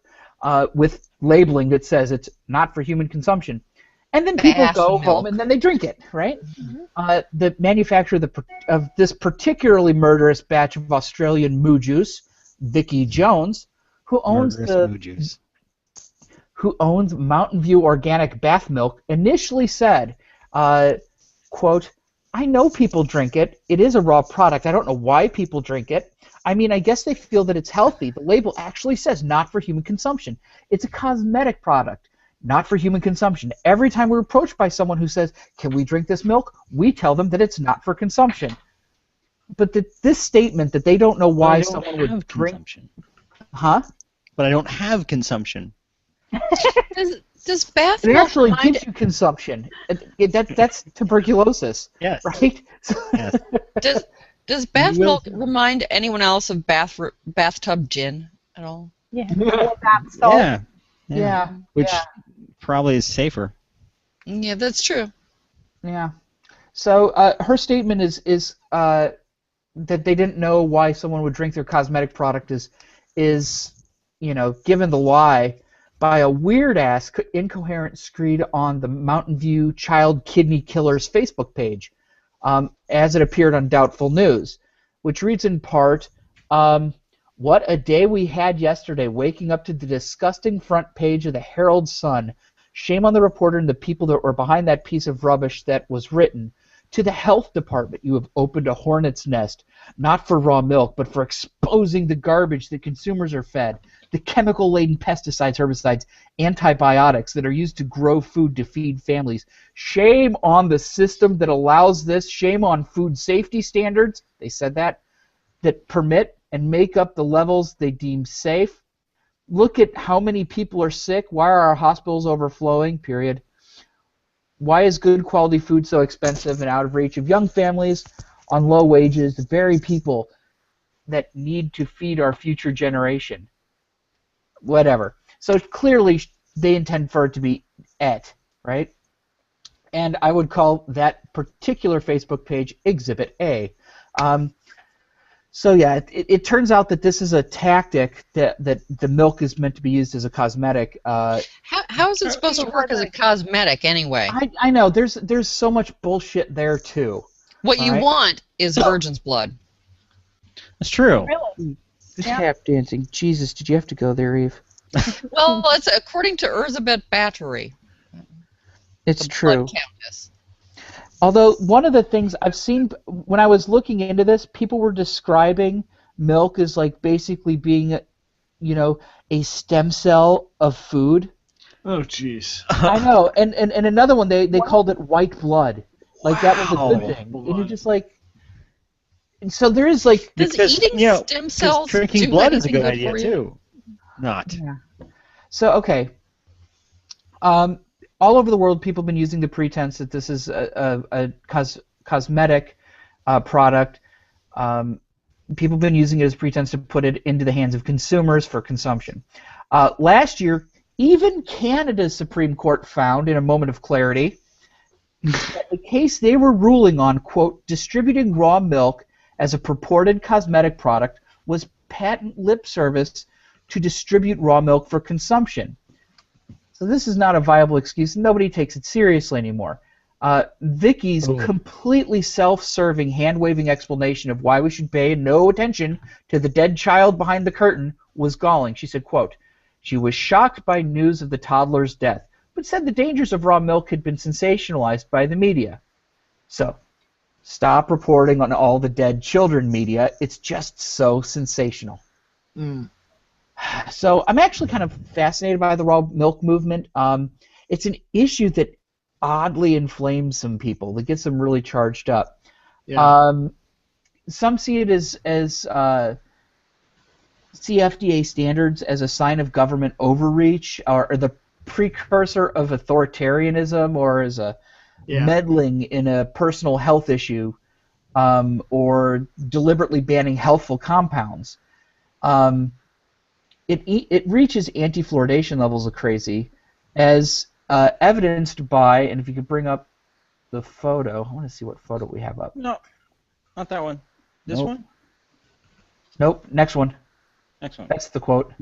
with labeling that says it's not for human consumption. And then people go home and then they drink it, right? Mm-hmm. The manufacturer of this particularly murderous batch of Australian moo juice, Vicky Jones, who owns Mountain View Organic Bath Milk, initially said, quote, I know people drink it. It is a raw product. I don't know why people drink it. I mean, I guess they feel that it's healthy. The label actually says not for human consumption. It's a cosmetic product, not for human consumption. Every time we're approached by someone who says, can we drink this milk? We tell them that it's not for consumption. But this statement that they don't know why someone would drink... Consumption. Huh? But I don't have consumption. Does bath milk... It actually remind... gives you consumption. That's tuberculosis. Yes. Right? Yes. Does bath milk remind anyone else of bathtub gin at all? Yeah. Bath salt. Yeah. Which probably is safer. Yeah, that's true. Yeah. So her statement is that they didn't know why someone would drink their cosmetic product is given the lie by a weird-ass incoherent screed on the Mountain View Child Kidney Killers Facebook page, as it appeared on Doubtful News, which reads in part, what a day we had yesterday, waking up to the disgusting front page of the Herald Sun. Shame on the reporter and the people that were behind that piece of rubbish that was written. To the health department, you have opened a hornet's nest, not for raw milk, but for exposing the garbage that consumers are fed, the chemical-laden pesticides, herbicides, antibiotics that are used to grow food to feed families. Shame on the system that allows this. Shame on food safety standards, they said that permit and make up the levels they deem safe. Look at how many people are sick. Why are our hospitals overflowing? Period. Why is good quality food so expensive and out of reach of young families on low wages, the very people that need to feed our future generation? Whatever. So clearly they intend for it to be et, right? And I would call that particular Facebook page Exhibit A. So yeah, it turns out that this is a tactic that the milk is meant to be used as a cosmetic. How is it supposed to work as a cosmetic anyway? I know there's so much bullshit there too. What you want is virgin's blood. That's true. Really? This tap dancing. Jesus, did you have to go there, Eve? Well, it's according to Elizabeth Battery. It's true. Blood countess. Although one of the things I've seen when I was looking into this, people were describing milk as like basically being, a stem cell of food. Oh, jeez. I know, and another one they called it white blood, like that was a good thing, and you're just like, and so there is like Does eating stem cells drinking do blood is a anything good idea for you? too. Not. Yeah. So okay, all over the world, people have been using the pretense that this is a cosmetic product. People have been using it as pretense to put it into the hands of consumers for consumption. Last year, even Canada's Supreme Court found, in a moment of clarity, that the case they were ruling on, quote, distributing raw milk as a purported cosmetic product was patent lip service to distribute raw milk for consumption. So this is not a viable excuse. Nobody takes it seriously anymore. Vicky's completely self-serving, hand-waving explanation of why we should pay no attention to the dead child behind the curtain was galling. She said, quote, she was shocked by news of the toddler's death, but said the dangers of raw milk had been sensationalized by the media. So, stop reporting on all the dead children media. It's just so sensational. So, I'm actually kind of fascinated by the raw milk movement. It's an issue that oddly inflames some people, that gets them really charged up. Yeah. Some see it as CFDA standards as a sign of government overreach, or the precursor of authoritarianism, or as a meddling in a personal health issue, or deliberately banning healthful compounds. It reaches anti-fluoridation levels of crazy, as evidenced by, and if you could bring up the photo, I want to see what photo we have up. No, not that one. This one? Nope, next one. Next one. That's the quote.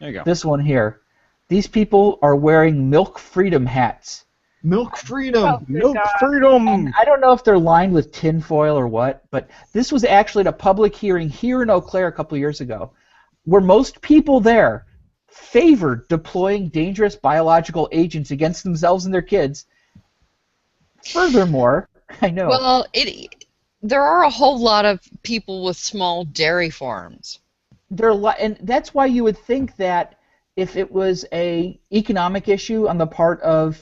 There you go. This one here. These people are wearing milk freedom hats. Milk freedom. Oh, Milk freedom. And I don't know if they're lined with tinfoil or what, but this was actually at a public hearing here in Eau Claire a couple of years ago, where most people there favored deploying dangerous biological agents against themselves and their kids. Furthermore, I know. Well, there are a whole lot of people with small dairy farms. And that's why you would think that if it was a economic issue on the part of,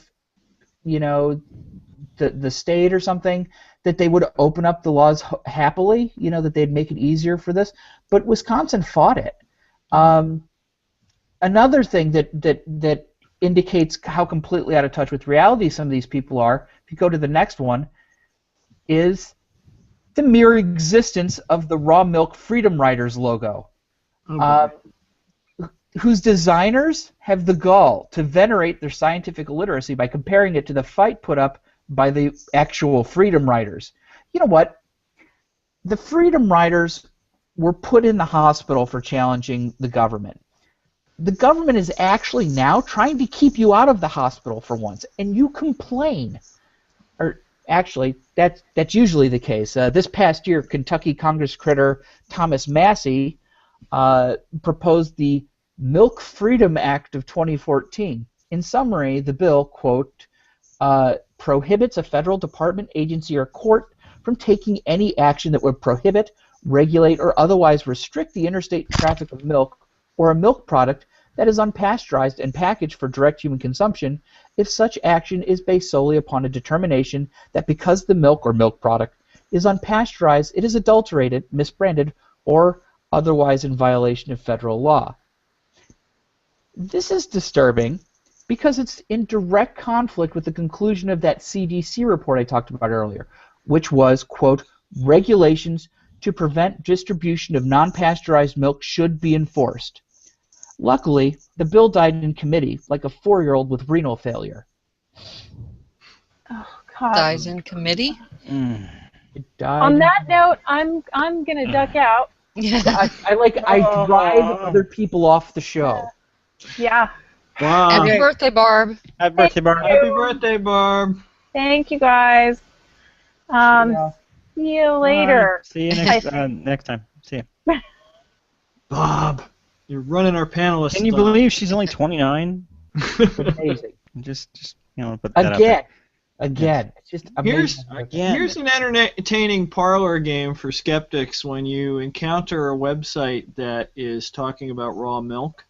the state or something, that they would open up the laws happily, that they'd make it easier for this. But Wisconsin fought it. Another thing that indicates how completely out of touch with reality some of these people are, if you go to the next one, is the mere existence of the Raw Milk Freedom Riders logo. Whose designers have the gall to venerate their scientific illiteracy by comparing it to the fight put up by the actual Freedom Riders. You know what? The Freedom Riders were put in the hospital for challenging the government. The government is actually now trying to keep you out of the hospital for once, and you complain. Or actually, that's usually the case. This past year, Kentucky Congress critter Thomas Massey proposed the Milk Freedom Act of 2014. In summary, the bill, quote, prohibits a federal department, agency, or court from taking any action that would prohibit, regulate, or otherwise restrict the interstate traffic of milk or a milk product that is unpasteurized and packaged for direct human consumption if such action is based solely upon a determination that because the milk or milk product is unpasteurized, it is adulterated, misbranded, or otherwise in violation of federal law. This is disturbing because it's in direct conflict with the conclusion of that CDC report I talked about earlier, which was, quote, regulations to prevent distribution of non-pasteurized milk should be enforced. Luckily, the bill died in committee like a 4-year-old with renal failure. Oh, God. Dies in committee? It died. On that note, I'm gonna duck out. Yeah. I drive other people off the show. Yeah. Wow. Happy birthday, Barb. Happy birthday, Barb. Happy birthday, Barb. Thank you guys. See you later. See you next time. See you. Bob, you're running our panelists. Can you believe she's only 29? Amazing. Just put that out Again, there. Again, it's just amazing. Here's an entertaining parlor game for skeptics when you encounter a website that is talking about raw milk.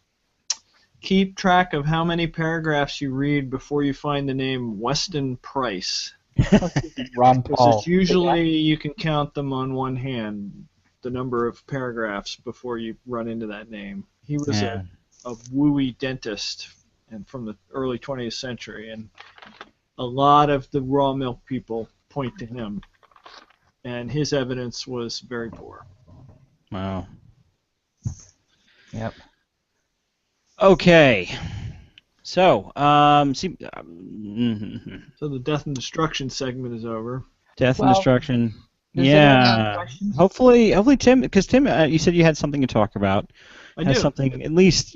Keep track of how many paragraphs you read before you find the name Weston Price. Ron Paul. Because usually you can count them on one hand, the number of paragraphs before you run into that name. He was a wooey dentist and from the early 20th century, and a lot of the raw milk people point to him, and his evidence was very poor. Wow. Yep. Okay. So, So the death and destruction segment is over. Death and destruction. Does anyone have Yeah. questions? Hopefully, Tim, because Tim, you said you had something to talk about. I Has do. something at least,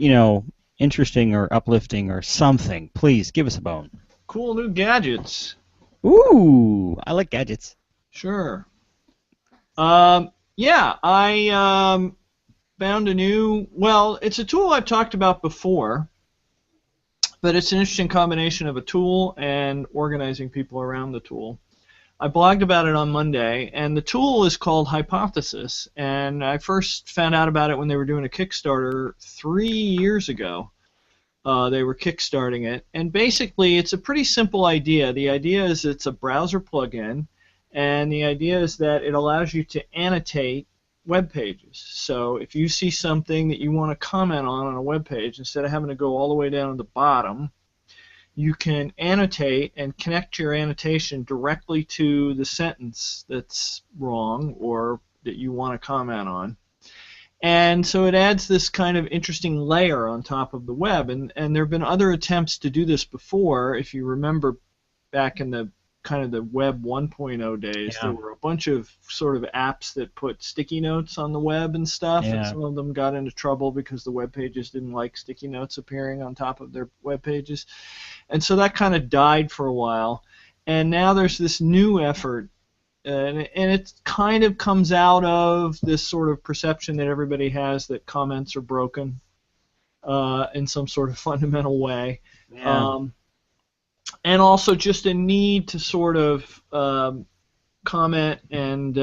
interesting or uplifting or something. Please give us a bone. Cool new gadgets. Ooh, I like gadgets. Sure. Yeah, I found a new. Well, it's a tool I've talked about before, but it's an interesting combination of a tool and organizing people around the tool. I blogged about it on Monday, and the tool is called Hypothesis, and I first found out about it when they were doing a Kickstarter 3 years ago. They were kickstarting it, and basically it's a pretty simple idea. The idea is it's a browser plugin, and the idea is that it allows you to annotate web pages. So if you see something that you want to comment on a web page, instead of having to go all the way down to the bottom, you can annotate and connect your annotation directly to the sentence that's wrong or that you want to comment on. And so it adds this kind of interesting layer on top of the web. And there have been other attempts to do this before. If you remember back in the kind of the Web 1.0 days, there were a bunch of sort of apps that put sticky notes on the web and stuff. And some of them got into trouble because the web pages didn't like sticky notes appearing on top of their web pages. And so that kind of died for a while. And now there's this new effort. And it kind of comes out of this sort of perception that everybody has that comments are broken in some sort of fundamental way. Yeah. And also just a need to sort of comment and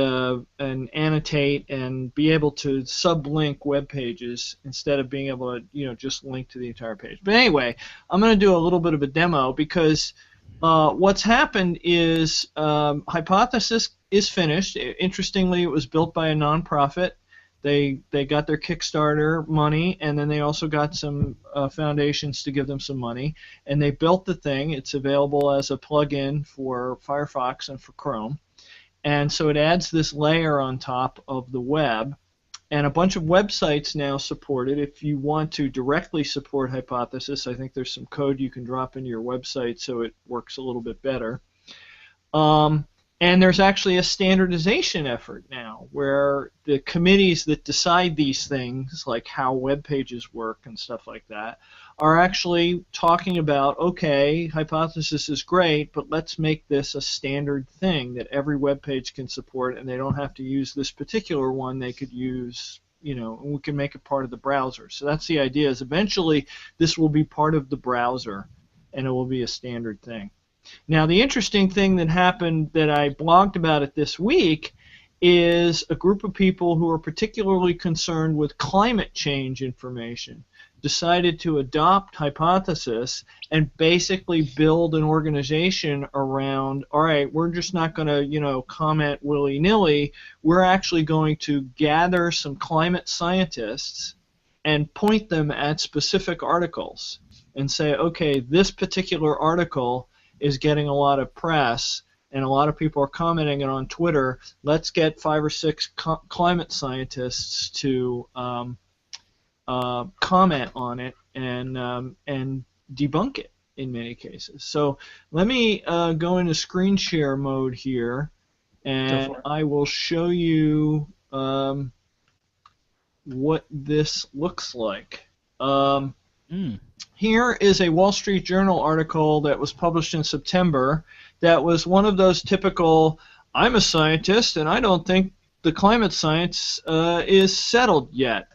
annotate and be able to sublink web pages instead of being able to just link to the entire page. But anyway, I'm going to do a little bit of a demo because what's happened is Hypothesis is finished. Interestingly, it was built by a nonprofit. They got their Kickstarter money, and then they also got some foundations to give them some money. And they built the thing. It's available as a plugin for Firefox and for Chrome. And so it adds this layer on top of the web. And a bunch of websites now support it. If you want to directly support Hypothesis, I think there's some code you can drop into your website so it works a little bit better. And there's actually a standardization effort now where the committees that decide these things, like how web pages work and stuff like that, are actually talking about, okay, Hypothesis is great, but let's make this a standard thing that every web page can support, and they don't have to use this particular one. They could use, and we can make it part of the browser. So that's the idea, is eventually this will be part of the browser, and it will be a standard thing. Now, the interesting thing that happened that I blogged about it this week is a group of people who are particularly concerned with climate change information decided to adopt Hypothesis and basically build an organization around, all right, we're just not going to, comment willy-nilly. We're actually going to gather some climate scientists and point them at specific articles and say, okay, this particular article is getting a lot of press and a lot of people are commenting it on Twitter. Let's get 5 or 6 climate scientists to comment on it and debunk it in many cases. So let me go into screen share mode here, and I will show you what this looks like. Here is a Wall Street Journal article that was published in September that was one of those typical, I'm a scientist and I don't think the climate science is settled yet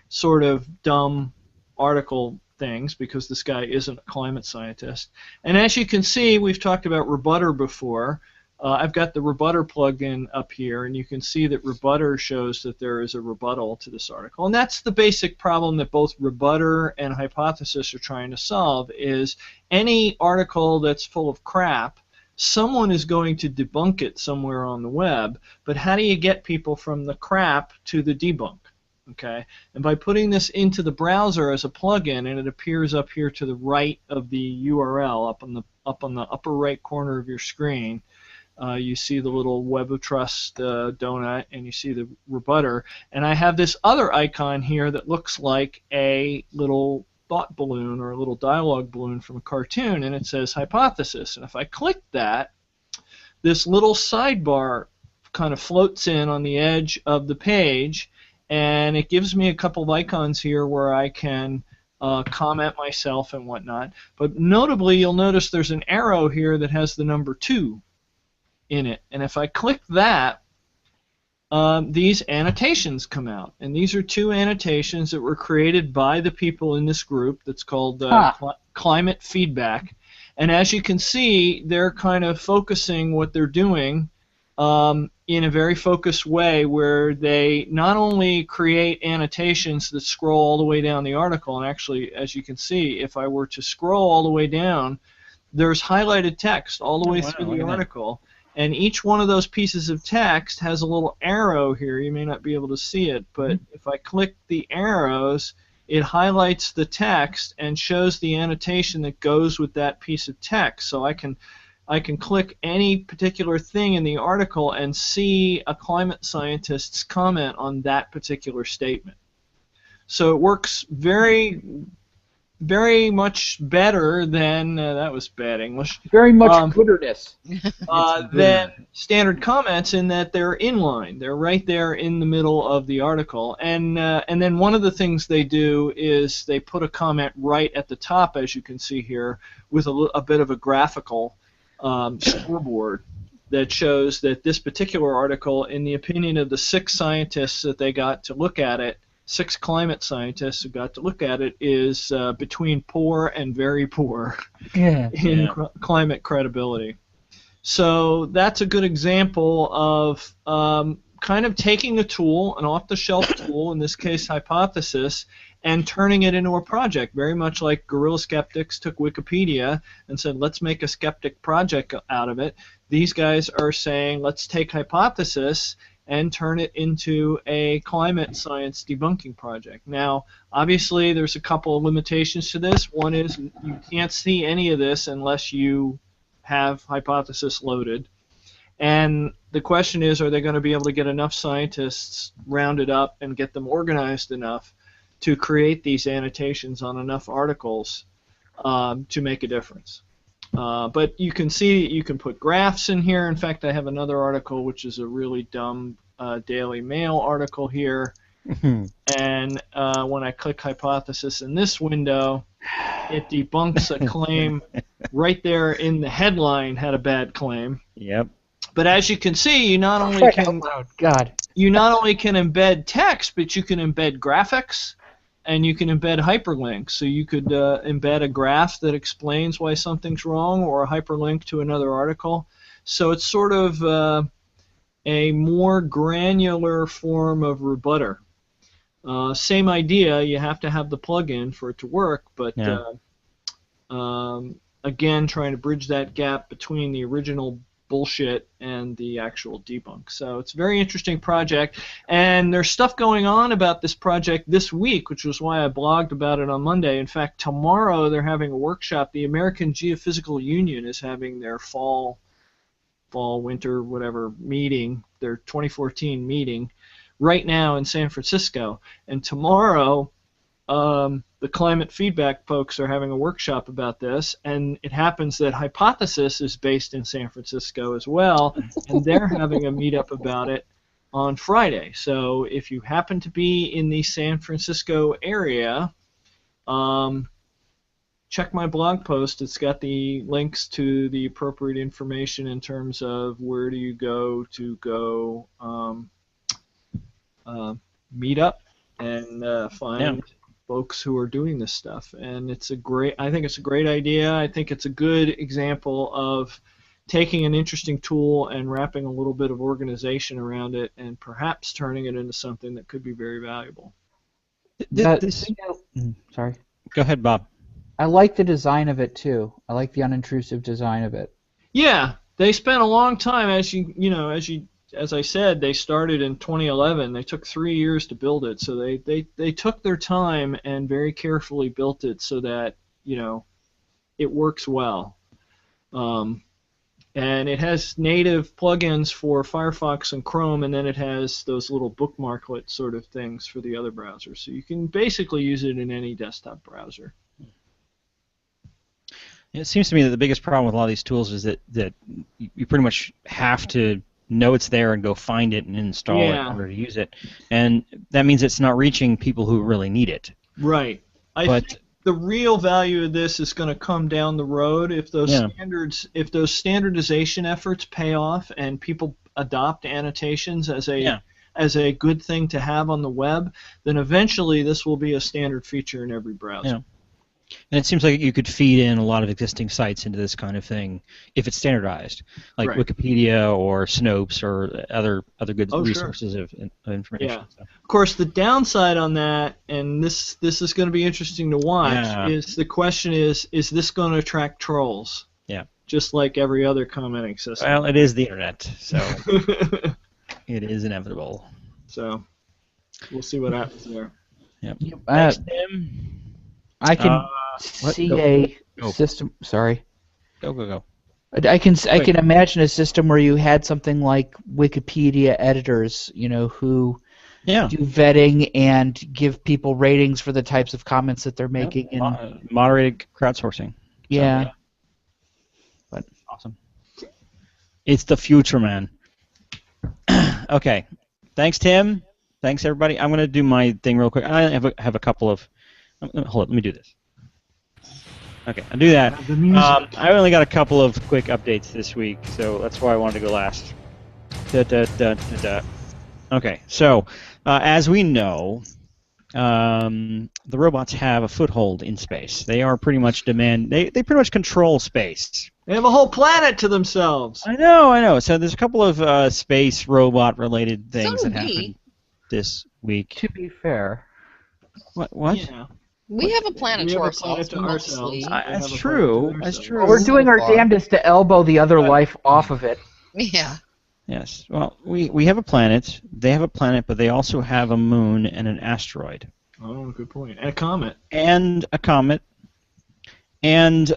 sort of dumb article things because this guy isn't a climate scientist. And as you can see, we've talked about Rebutter before. I've got the Rebutter plugin up here, and you can see that Rebutter shows that there is a rebuttal to this article. And that's the basic problem that both Rebutter and Hypothesis are trying to solve, is any article that's full of crap, someone is going to debunk it somewhere on the web, but how do you get people from the crap to the debunk? Okay, and by putting this into the browser as a plugin, and it appears up here to the right of the URL, up on the upper right corner of your screen, you see the little Web of Trust donut, and you see the Rebutter. And I have this other icon here that looks like a little thought balloon or a little dialogue balloon from a cartoon, and it says Hypothesis. And if I click that, this little sidebar kind of floats in on the edge of the page, and it gives me a couple of icons here where I can comment myself and whatnot. But notably, you'll notice there's an arrow here that has the number 2 in it. And if I click that, these annotations come out. And these are 2 annotations that were created by the people in this group that's called Climate Feedback. And as you can see, they're kind of focusing what they're doing in a very focused way, where they not only create annotations that scroll all the way down the article, and actually, as you can see, if I were to scroll all the way down, there's highlighted text all the way through the article. And each one of those pieces of text has a little arrow here. You may not be able to see it, but if I click the arrows, it highlights the text and shows the annotation that goes with that piece of text. So I can click any particular thing in the article and see a climate scientist's comment on that particular statement. So it works very, very much better than that was bad English. Very much gooderness. Than standard comments, in that they're inline. They're right there in the middle of the article. And then one of the things they do is they put a comment right at the top, as you can see here, with a bit of a graphical scoreboard that shows that this particular article, in the opinion of the 6 scientists that they got to look at it, 6 climate scientists who got to look at it, is between poor and very poor in climate credibility. So that's a good example of kind of taking a tool, an off-the-shelf tool, in this case Hypothesis, and turning it into a project, very much like Guerrilla Skeptics took Wikipedia and said, let's make a skeptic project out of it. These guys are saying, let's take Hypothesis and turn it into a climate science debunking project. Now, obviously, there's a couple of limitations to this. One is you can't see any of this unless you have Hypothesis loaded. And the question is, are they going to be able to get enough scientists rounded up and get them organized enough to create these annotations on enough articles to make a difference? But you can see you can put graphs in here. In fact, I have another article which is a really dumb Daily Mail article here. And when I click Hypothesis in this window, it debunks a claim right there in the headline had a bad claim. Yep. But as you can see, you not only can embed text, but you can embed graphics, and you can embed hyperlinks. So you could embed a graph that explains why something's wrong, or a hyperlink to another article. So it's sort of a more granular form of Rebutter. Same idea, you have to have the plugin for it to work, but again, trying to bridge that gap between the original bullshit and the actual debunk. So it's a very interesting project, and there's stuff going on about this project this week, which was why I blogged about it on Monday. In fact, tomorrow they're having a workshop. The American Geophysical Union is having their fall, winter, whatever meeting, their 2014 meeting, right now in San Francisco. And tomorrow, the climate feedback folks are having a workshop about this, and it happens that Hypothesis is based in San Francisco as well, and they're having a meetup about it on Friday. So if you happen to be in the San Francisco area, check my blog post. It's got the links to the appropriate information in terms of where do you go to meet up and find folks who are doing this stuff, and I think it's a great idea. I think it's a good example of taking an interesting tool and wrapping a little bit of organization around it, and perhaps turning it into something that could be very valuable. Sorry. Go ahead, Bob. I like the design of it too. I like the unintrusive design of it. Yeah, they spent a long time, as I said, they started in 2011. They took 3 years to build it, so they took their time and very carefully built it so that it works well. And it has native plugins for Firefox and Chrome, and then it has those little bookmarklet sort of things for the other browsers. So you can basically use it in any desktop browser. It seems to me that the biggest problem with a lot of these tools is that you pretty much have to know it's there and go find it and install it in order to use it. And that means it's not reaching people who really need it. Right. I think the real value of this is going to come down the road if those standardization efforts pay off and people adopt annotations as a good thing to have on the web. Then eventually this will be a standard feature in every browser. Yeah. And it seems like you could feed in a lot of existing sites into this kind of thing if it's standardized, like Wikipedia or Snopes or other good resources of information. Yeah. Of course, the downside on that, and this is going to be interesting to watch, is the question is this going to attract trolls? Yeah. Just like every other commenting system. Well, it is the internet, so it is inevitable. So we'll see what happens there. Yep. Thanks, Tim. I can see a system. Sorry. Go. I can imagine a system where you had something like Wikipedia editors, who do vetting and give people ratings for the types of comments that they're making. And moderated crowdsourcing. Yeah. So, but awesome. It's the future, man. Okay. Thanks, Tim. Thanks, everybody. I'm going to do my thing real quick. I have a couple of. Hold on, let me do this. Okay, I'll do that. I only got a couple of quick updates this week, so that's why I wanted to go last. Okay, so as we know, the robots have a foothold in space. They are pretty much they pretty much control space. They have a whole planet to themselves. I know. So there's a couple of space robot related things that happened this week. To be fair. What? Yeah. We have a planet to ourselves. That's true. That's true. Well, we're doing our damnedest to elbow the other life off of it. Yeah. Yes. Well, we have a planet. They have a planet, but they also have a moon and an asteroid. Oh, good point. And a comet. And a comet. And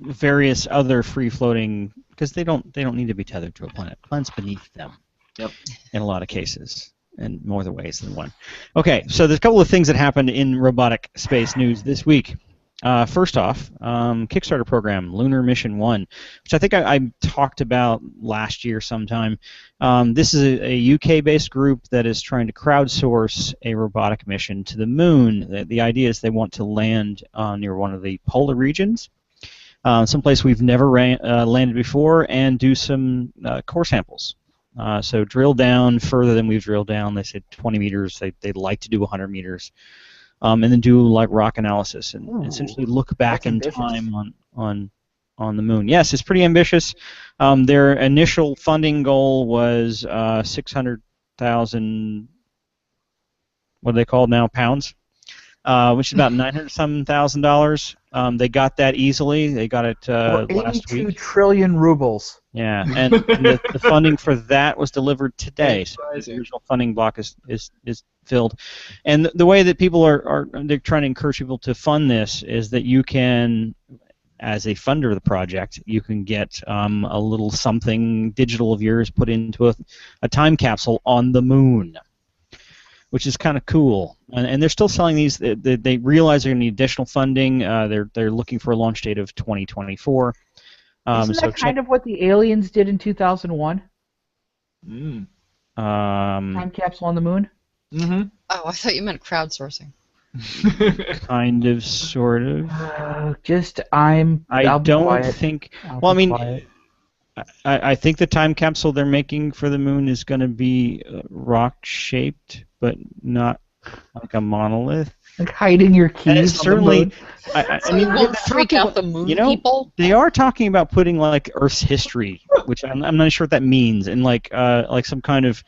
various other free-floating, because they don't need to be tethered to a planet. Planet's beneath them. Yep. In a lot of cases. And more ways than one. Okay, so there's a couple of things that happened in robotic space news this week. First off, Kickstarter program, Lunar Mission 1, which I think I talked about last year sometime. This is a UK-based group that is trying to crowdsource a robotic mission to the moon. The idea is they want to land near one of the polar regions, someplace we've never landed before, and do some core samples. So drill down further than we've drilled down. They said 20 meters. They'd like to do 100 meters. And then do like rock analysis and essentially look back in time on the moon. Yes, it's pretty ambitious. Their initial funding goal was 600,000. What are they called now? Pounds, which is about $900,000. They got that easily. They got it last week. 82 trillion rubles. Yeah, and the funding for that was delivered today. So the original funding block is filled. And the way that people they're trying to encourage people to fund this is that you can, as a funder of the project, you can get a little something digital of yours put into a time capsule on the moon, which is kind of cool. And they're still selling these. They realize they're going to need additional funding. They're looking for a launch date of 2024. Isn't that kind of what the aliens did in 2001? Time capsule on the moon? Mm-hmm. Oh, I thought you meant crowdsourcing. Kind of, sort of. I think the time capsule they're making for the moon is going to be rock-shaped, but not Like a monolith. Like hiding your keys. And it's certainly. I mean, won't freak out the moon people. They are talking about putting like Earth's history, which I'm not sure what that means, and like some kind of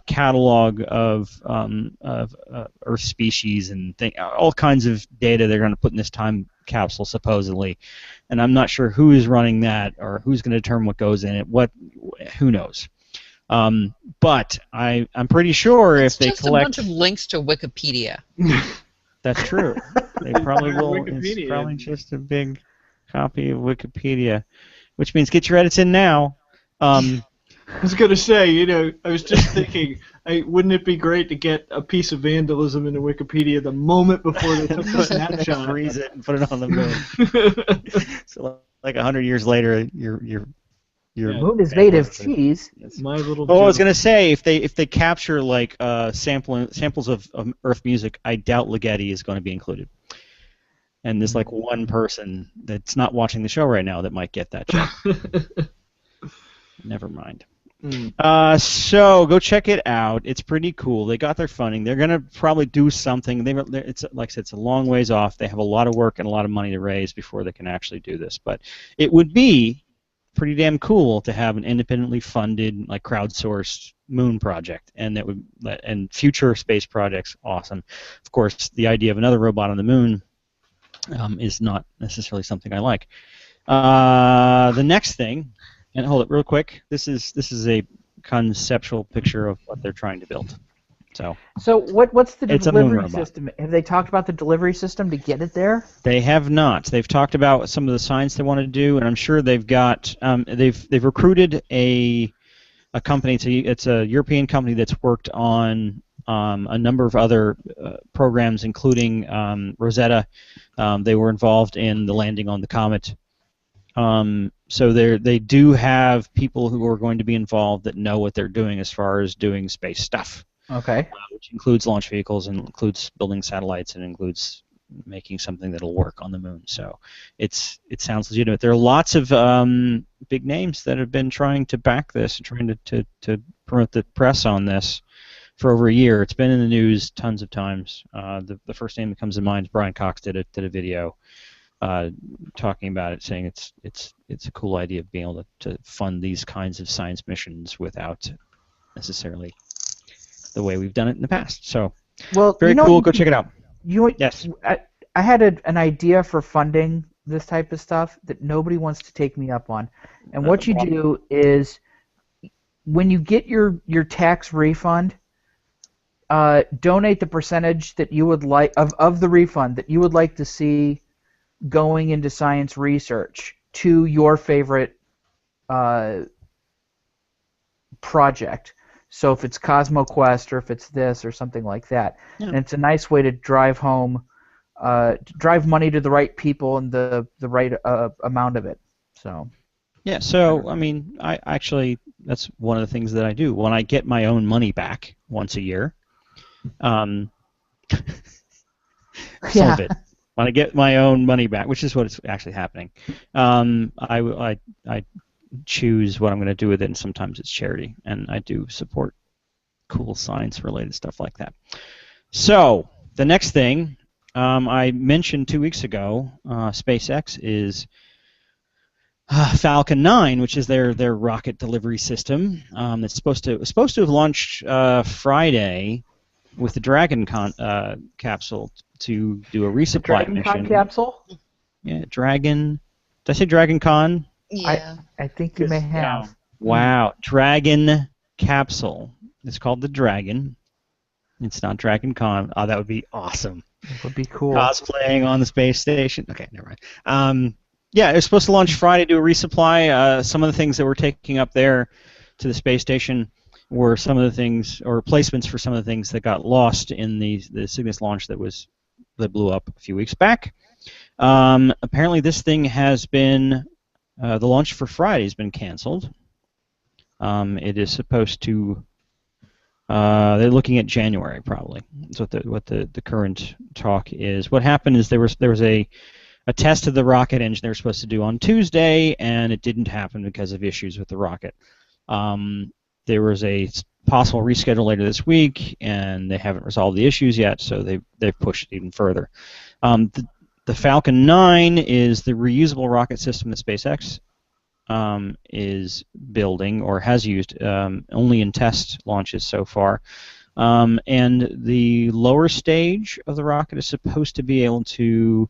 catalog of Earth species and all kinds of data they're going to put in this time capsule supposedly, and I'm not sure who is running that or who's going to determine what goes in it. Who knows? But I'm pretty sure it's if they just collect a bunch of links to Wikipedia. That's true. They probably will. Wikipedia. It's probably just a big copy of Wikipedia, which means get your edits in now. I was going to say, I was just thinking, wouldn't it be great to get a piece of vandalism into Wikipedia the moment before they took the snapshot? Freeze it and put it on the moon. So like 100 years later, your moon is made of cheese. My little. Oh, I was gonna say if they capture like samples of Earth music, I doubt Ligeti is going to be included. And there's like one person that's not watching the show right now that might get that job. Never mind. So go check it out. It's pretty cool. They got their funding. They're gonna probably do something. It's like I said, it's a long ways off. They have a lot of work and a lot of money to raise before they can actually do this. But it would be pretty damn cool to have an independently funded, like crowdsourced moon project, and future space projects. Awesome. Of course, the idea of another robot on the moon is not necessarily something I like. The next thing, and hold it real quick. This is a conceptual picture of what they're trying to build. So what's the delivery system? Have they talked about the delivery system to get it there? They have not. They've talked about some of the science they want to do, and I'm sure they've got they've recruited a company. It's a European company that's worked on a number of other programs, including Rosetta. They were involved in the landing on the comet. So they do have people who are going to be involved that know what they're doing as far as doing space stuff. Okay. Which includes launch vehicles and includes building satellites and includes making something that'll work on the moon. So it sounds legitimate. There are lots of big names that have been trying to back this and trying to promote the press on this for over a year. It's been in the news tons of times. The first name that comes to mind is Brian Cox did a video talking about it, saying it's a cool idea of being able to fund these kinds of science missions without necessarily the way we've done it in the past. So, very cool. Go check it out. Yes. I had an idea for funding this type of stuff that nobody wants to take me up on. And what you do is, when you get your tax refund, donate the percentage that you would like of the refund that you would like to see going into science research to your favorite project. So if it's CosmoQuest or if it's this or something like that, and it's a nice way to drive money to the right people and the right amount of it. So. Yeah. So I mean, I actually that's one of the things that I do when I get my own money back once a year. Some of it. When I get my own money back, which is what's actually happening, I choose what I'm going to do with it, and sometimes it's charity, and I do support cool science-related stuff like that. So the next thing I mentioned 2 weeks ago, SpaceX is Falcon 9, which is their rocket delivery system. It's supposed to have launched Friday with the Dragon capsule to do a resupply mission. Dragon capsule? Yeah, Dragon. Did I say Dragon Con? Yeah. I think you may have. Wow. Dragon capsule. It's called the Dragon. It's not Dragon Con. Oh, that would be awesome. It would be cool. Cosplaying on the space station. Okay, never mind. Yeah, it was supposed to launch Friday, do a resupply. Some of the things that were taking up there to the space station were some of the things, or replacements for some of the things that got lost in the Cygnus launch that blew up a few weeks back. Apparently this thing has been, the launch for Friday has been canceled. It is supposed to, they're looking at January probably. That's what the current talk is. What happened is there was a test of the rocket engine they were supposed to do on Tuesday, and it didn't happen because of issues with the rocket. There was a possible reschedule later this week, and they haven't resolved the issues yet, so they've pushed it even further. The Falcon 9 is the reusable rocket system that SpaceX is building or has used only in test launches so far. And the lower stage of the rocket is supposed to be able to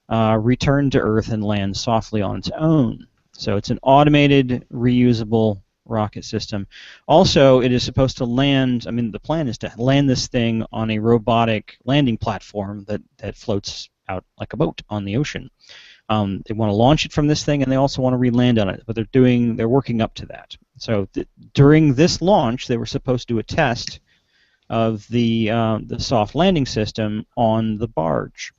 return to Earth and land softly on its own. So it's an automated, reusable rocket system. Also, it is supposed to land, I mean, the plan is to land this thing on a robotic landing platform that floats out like a boat on the ocean. They want to launch it from this thing, and they also want to re-land on it, but they're working up to that. So during this launch, they were supposed to do a test of the soft landing system on the barge.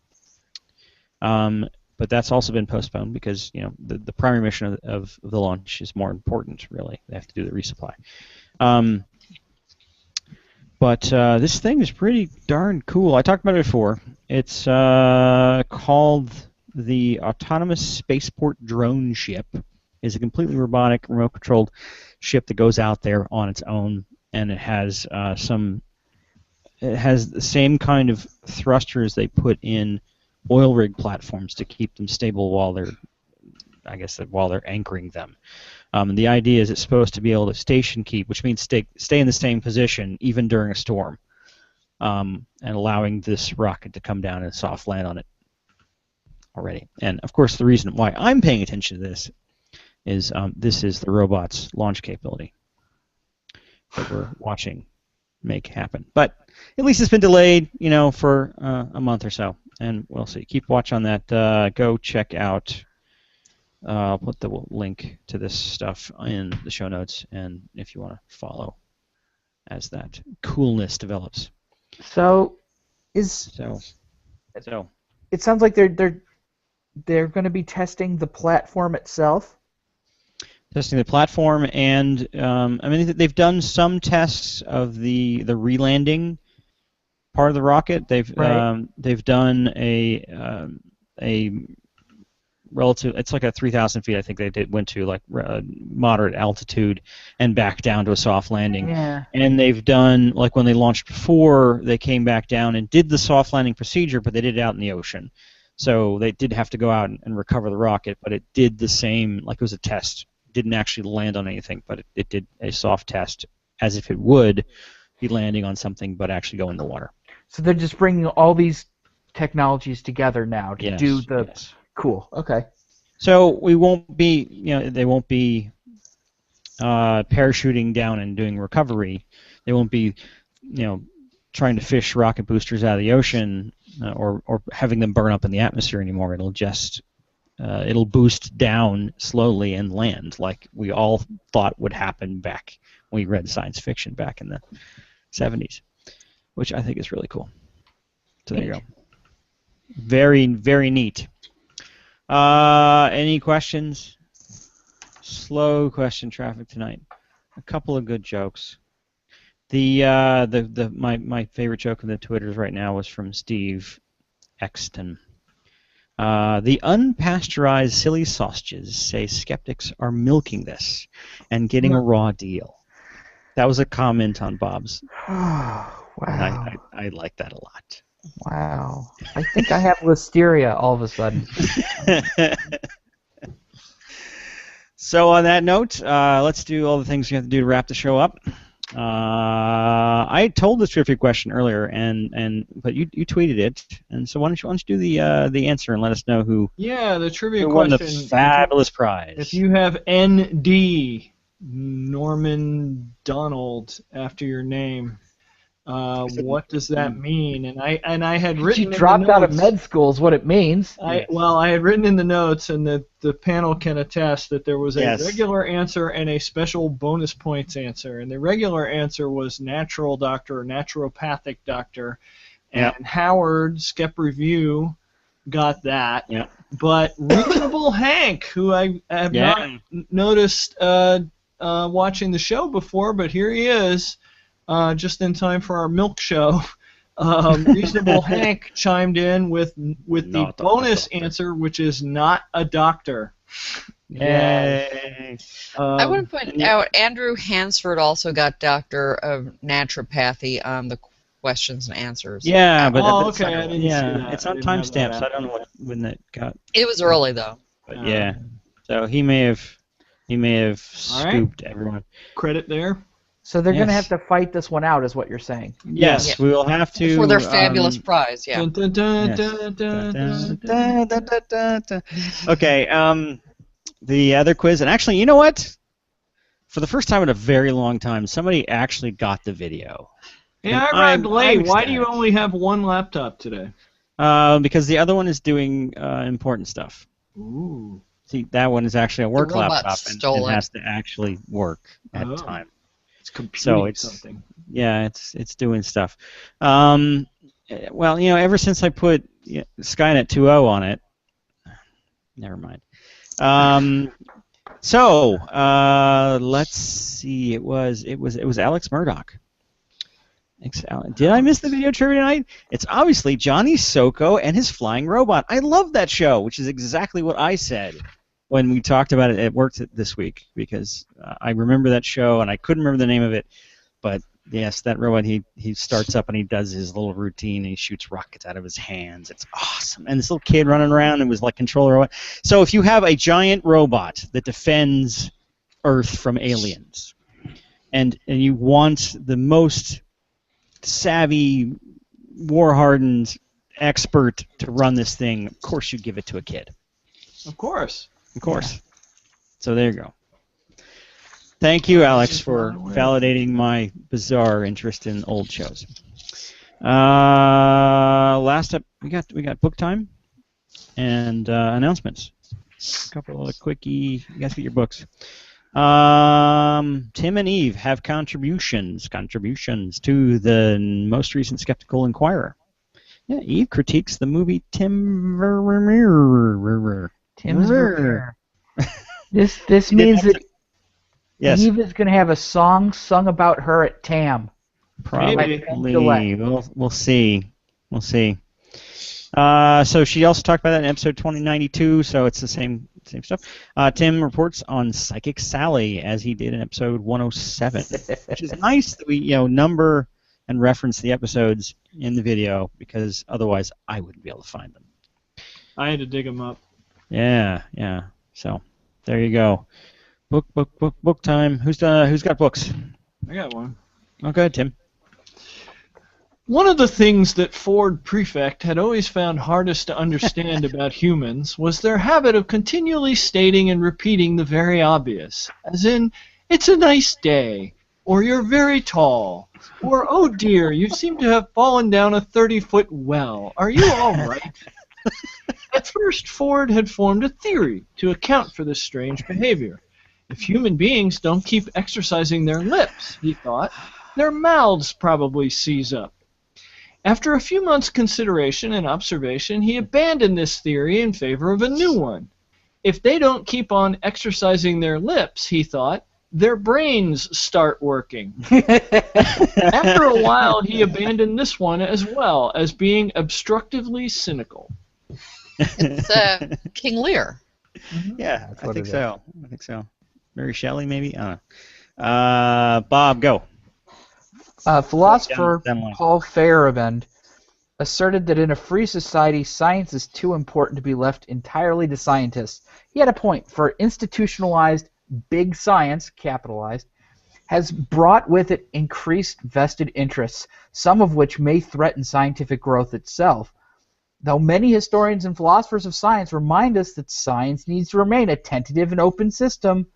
But that's also been postponed because the primary mission of the launch is more important, really. They have to do the resupply. But this thing is pretty darn cool. I talked about it before. It's called the Autonomous Spaceport Drone Ship. It's a completely robotic, remote-controlled ship that goes out there on its own, and it has the same kind of thrusters they put in oil rig platforms to keep them stable while they're anchoring them. The idea is it's supposed to be able to station keep, which means stay in the same position even during a storm, and allowing this rocket to come down and soft land on it already. And of course, the reason why I'm paying attention to this is the robot's launch capability that we're watching make happen. But at least it's been delayed, for a month or so, and we'll see. Keep watch on that. Go check out. I'll put the link to this stuff in the show notes, and if you want to follow as that coolness develops. So, it sounds like they're going to be testing the platform itself. Testing the platform, and they've done some tests of the re-landing part of the rocket. They've done a relative. It's like a 3,000 feet. I think went to like moderate altitude and back down to a soft landing. Yeah. And they've done, like when they launched before, they came back down and did the soft landing procedure, but they did it out in the ocean. So they did have to go out and recover the rocket, but it did the same, like it was a test. Didn't actually land on anything, but it did a soft test as if it would be landing on something, but actually go in the water. So they're just bringing all these technologies together now to do the... Yes. Cool. Okay. So we won't be, they won't be parachuting down and doing recovery. They won't be, trying to fish rocket boosters out of the ocean or having them burn up in the atmosphere anymore. It'll just it'll boost down slowly and land like we all thought would happen back when we read science fiction back in the 70s, which I think is really cool. So there you go. Very, very neat. Any questions? Slow question traffic tonight. A couple of good jokes. My favorite joke in the Twitters right now was from Steve Exton. The unpasteurized silly sausages say skeptics are milking this and getting a raw deal. That was a comment on Bob's. Wow. I like that a lot. Wow. I think I have listeria all of a sudden. So on that note, let's do all the things we have to do to wrap the show up. I told this trivia question earlier, but you tweeted it, and so why don't you do the answer and let us know who? Yeah, the trivia who won question. The fabulous prize. If you have N.D. Norman Donald after your name, what does that mean? And I had written. You dropped out of med school is what it means. I had written in the notes, and the panel can attest that there was a regular answer and a special bonus points answer. And the regular answer was natural doctor or naturopathic doctor. And Howard, Skep Review, got that. Yeah. But Reasonable Hank, who I have not noticed watching the show before, but here he is, just in time for our milk show. Reasonable Hank chimed in with the bonus answer, which is not a doctor. Yay! I want to point out Andrew Hansford also got Doctor of Naturopathy on the questions and answers. Yeah, but okay, I didn't see that. it's on timestamps. I don't know when that got. It was early though. But yeah, so he may have scooped everyone. Credit there. So they're going to have to fight this one out, is what you're saying. Yes, we will have to. For their fabulous prize, yeah. Okay, the other quiz, and actually, you know what? For the first time in a very long time, somebody actually got the video. Yeah, I arrived late. Why do you only have one laptop today? Because the other one is doing important stuff. Ooh. See, that one is actually a work laptop and has to actually work at the time. It's computing something. Yeah, it's doing stuff. Well, ever since I put Skynet 2.0 on it, never mind. Let's see. It was Alex Murdoch. Did I miss the video trivia tonight? It's obviously Johnny Soko and his flying robot. I love that show, which is exactly what I said when we talked about it at work this week, because I remember that show and I couldn't remember the name of it, but yes, that robot, he starts up and he does his little routine and he shoots rockets out of his hands. It's awesome. And this little kid running around and was like controller robot. So if you have a giant robot that defends Earth from aliens, and you want the most savvy, war-hardened expert to run this thing, of course you give it to a kid. Of course. Of course. Yeah. So there you go. Thank you, Alex, for validating my bizarre interest in old shows. Last up, we got book time and announcements. A couple of quickie. You guys get your books. Tim and Eve have contributions to the most recent Skeptical Inquirer. Yeah, Eve critiques the movie Tim's Vermeer. This means that yes. Eve is going to have a song sung about her at TAM. Probably. We'll see. We'll see. So she also talked about that in episode 2092. So it's the same stuff. Tim reports on Psychic Sally as he did in episode 107, which is nice that we number and reference the episodes in the video, because otherwise I wouldn't be able to find them. I had to dig them up. Yeah. So there you go. Book time. Who's got books? I got one. Oh, go ahead, Tim. One of the things that Ford Prefect had always found hardest to understand about humans was their habit of continually stating and repeating the very obvious, as in, "It's a nice day," or "You're very tall," or "Oh dear, you seem to have fallen down a 30-foot well. Are you all right?" At first, Ford had formed a theory to account for this strange behavior. If human beings don't keep exercising their lips, he thought, their mouths probably seize up. After a few months' consideration and observation, he abandoned this theory in favor of a new one. If they don't keep on exercising their lips, he thought, their brains start working. After a while, he abandoned this one as well, as being obstructively cynical. It's King Lear. Yeah, I think so. Mary Shelley, maybe? I don't know. Bob, go. Philosopher Paul Feyerabend asserted that in a free society, science is too important to be left entirely to scientists. He had a point, for institutionalized big science, capitalized, has brought with it increased vested interests, some of which may threaten scientific growth itself. Though many historians and philosophers of science remind us that science needs to remain a tentative and open system,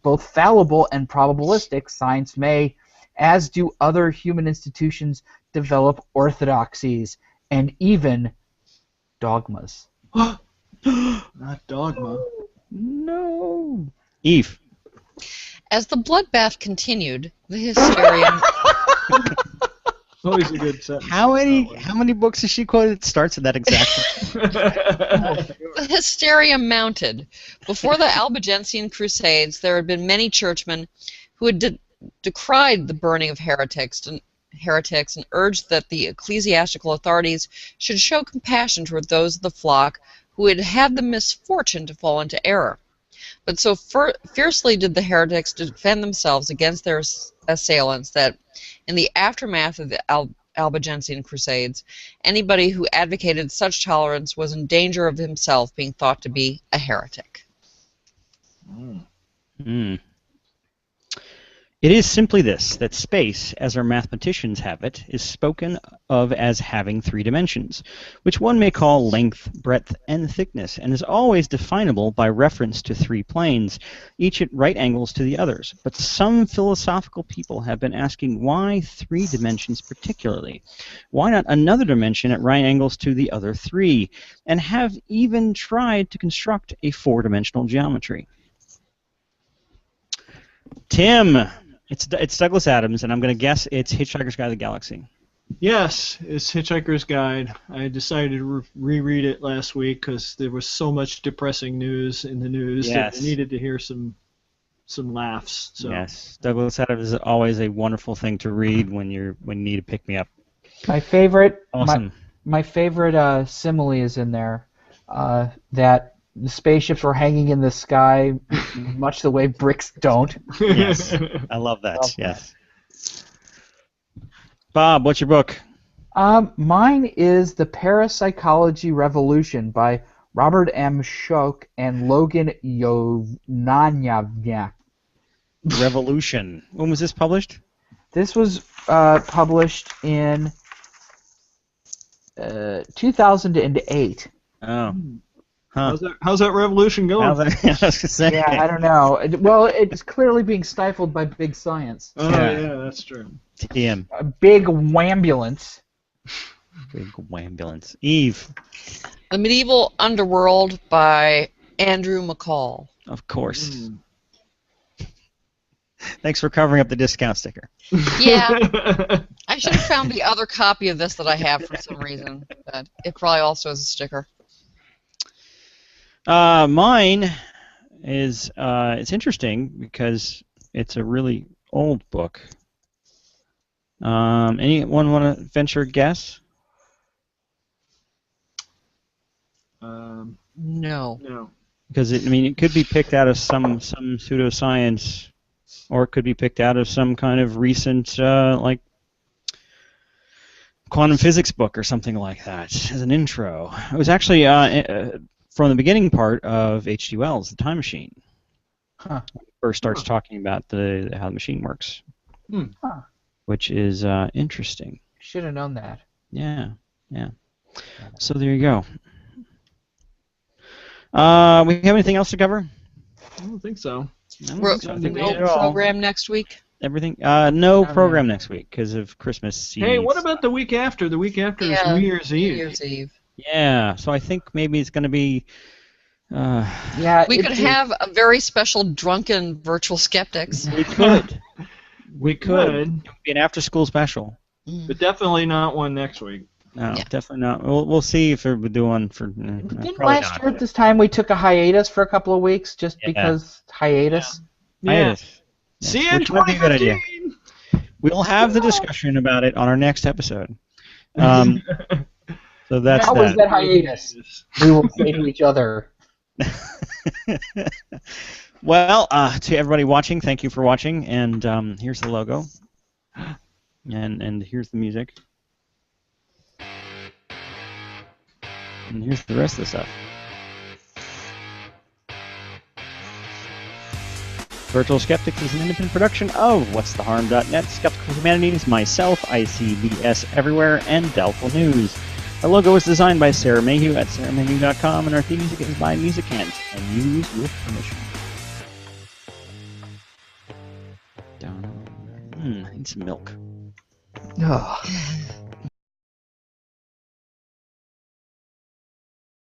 both fallible and probabilistic, science may, as do other human institutions, develop orthodoxies and even dogmas. Not dogma. No. Eve. As the bloodbath continued, the hysteria... Always a good sentence. How many books has she quoted that starts with that exact The hysteria mounted. Before the Albigensian Crusades, there had been many churchmen who had decried the burning of heretics and urged that the ecclesiastical authorities should show compassion toward those of the flock who had had the misfortune to fall into error. But so fiercely did the heretics defend themselves against their assailants that in the aftermath of the Albigensian Crusades, anybody who advocated such tolerance was in danger of himself being thought to be a heretic. It is simply this, that space, as our mathematicians have it, is spoken of as having three dimensions, which one may call length, breadth, and thickness, and is always definable by reference to three planes, each at right angles to the others. But some philosophical people have been asking why three dimensions particularly? Why not another dimension at right angles to the other three? And have even tried to construct a four-dimensional geometry. Tim, it's Douglas Adams, and I'm going to guess it's Hitchhiker's Guide to the Galaxy. Yes, it's Hitchhiker's Guide. I decided to reread it last week because there was so much depressing news in the news that I needed to hear some laughs. So. Yes, Douglas Adams is always a wonderful thing to read when you need to pick me up. My favorite, awesome. My favorite simile is in there, that the spaceships were hanging in the sky, much the way bricks don't. Yes, I love that. Yes. Bob, what's your book? Mine is The Parapsychology Revolution by Robert M. Schoch and Logan Yonanyav. Revolution. When was this published? This was published in 2008. Oh. Huh. How's that revolution going? I was gonna say. Yeah, I don't know. Well, it's clearly being stifled by big science. Oh, yeah, that's true. TM. A big wambulance. Big wambulance. Eve. The Medieval Underworld by Andrew McCall. Of course. Thanks for covering up the discount sticker. Yeah. I should have found the other copy of this that I have for some reason, but it probably also has a sticker. Mine is it's interesting because it's a really old book. Anyone want to venture a guess? No. Because it could be picked out of some pseudoscience, or it could be picked out of some kind of recent like quantum physics book or something like that as an intro. It was actually from the beginning part of H.G. Wells, The Time Machine. Huh. First starts talking about how the machine works, which is interesting. Should have known that. Yeah. So there you go. We have anything else to cover? I don't think so. I think we did it all. Program next week? Everything? No program next week because of Christmas Eve. Hey, what about the week after? The week after is New Year's Eve. New Year's Eve. Yeah, so I think maybe it's going to be... we could have a very special drunken virtual skeptics. We could. We could. It would be an after-school special. But definitely not one next week. No, definitely not. We'll see if we do one for... Didn't last year at this time we took a hiatus for a couple of weeks just because hiatus? Yeah. Hiatus. See you in Which would be a good idea. 2015! We'll have the discussion about it on our next episode. So that's How was that hiatus? We will say to each other. Well, to everybody watching, thank you for watching, and here's the logo, and here's the music, and here's the rest of the stuff. Virtual Skeptics is an independent production of whatstheharm.net, Skeptical Humanities, myself, ICBS Everywhere, and Doubtful News. Our logo was designed by Sarah Mayhew at sarahmayhew.com, and our theme music is by Musicant, and used with permission. I need some milk. Ugh.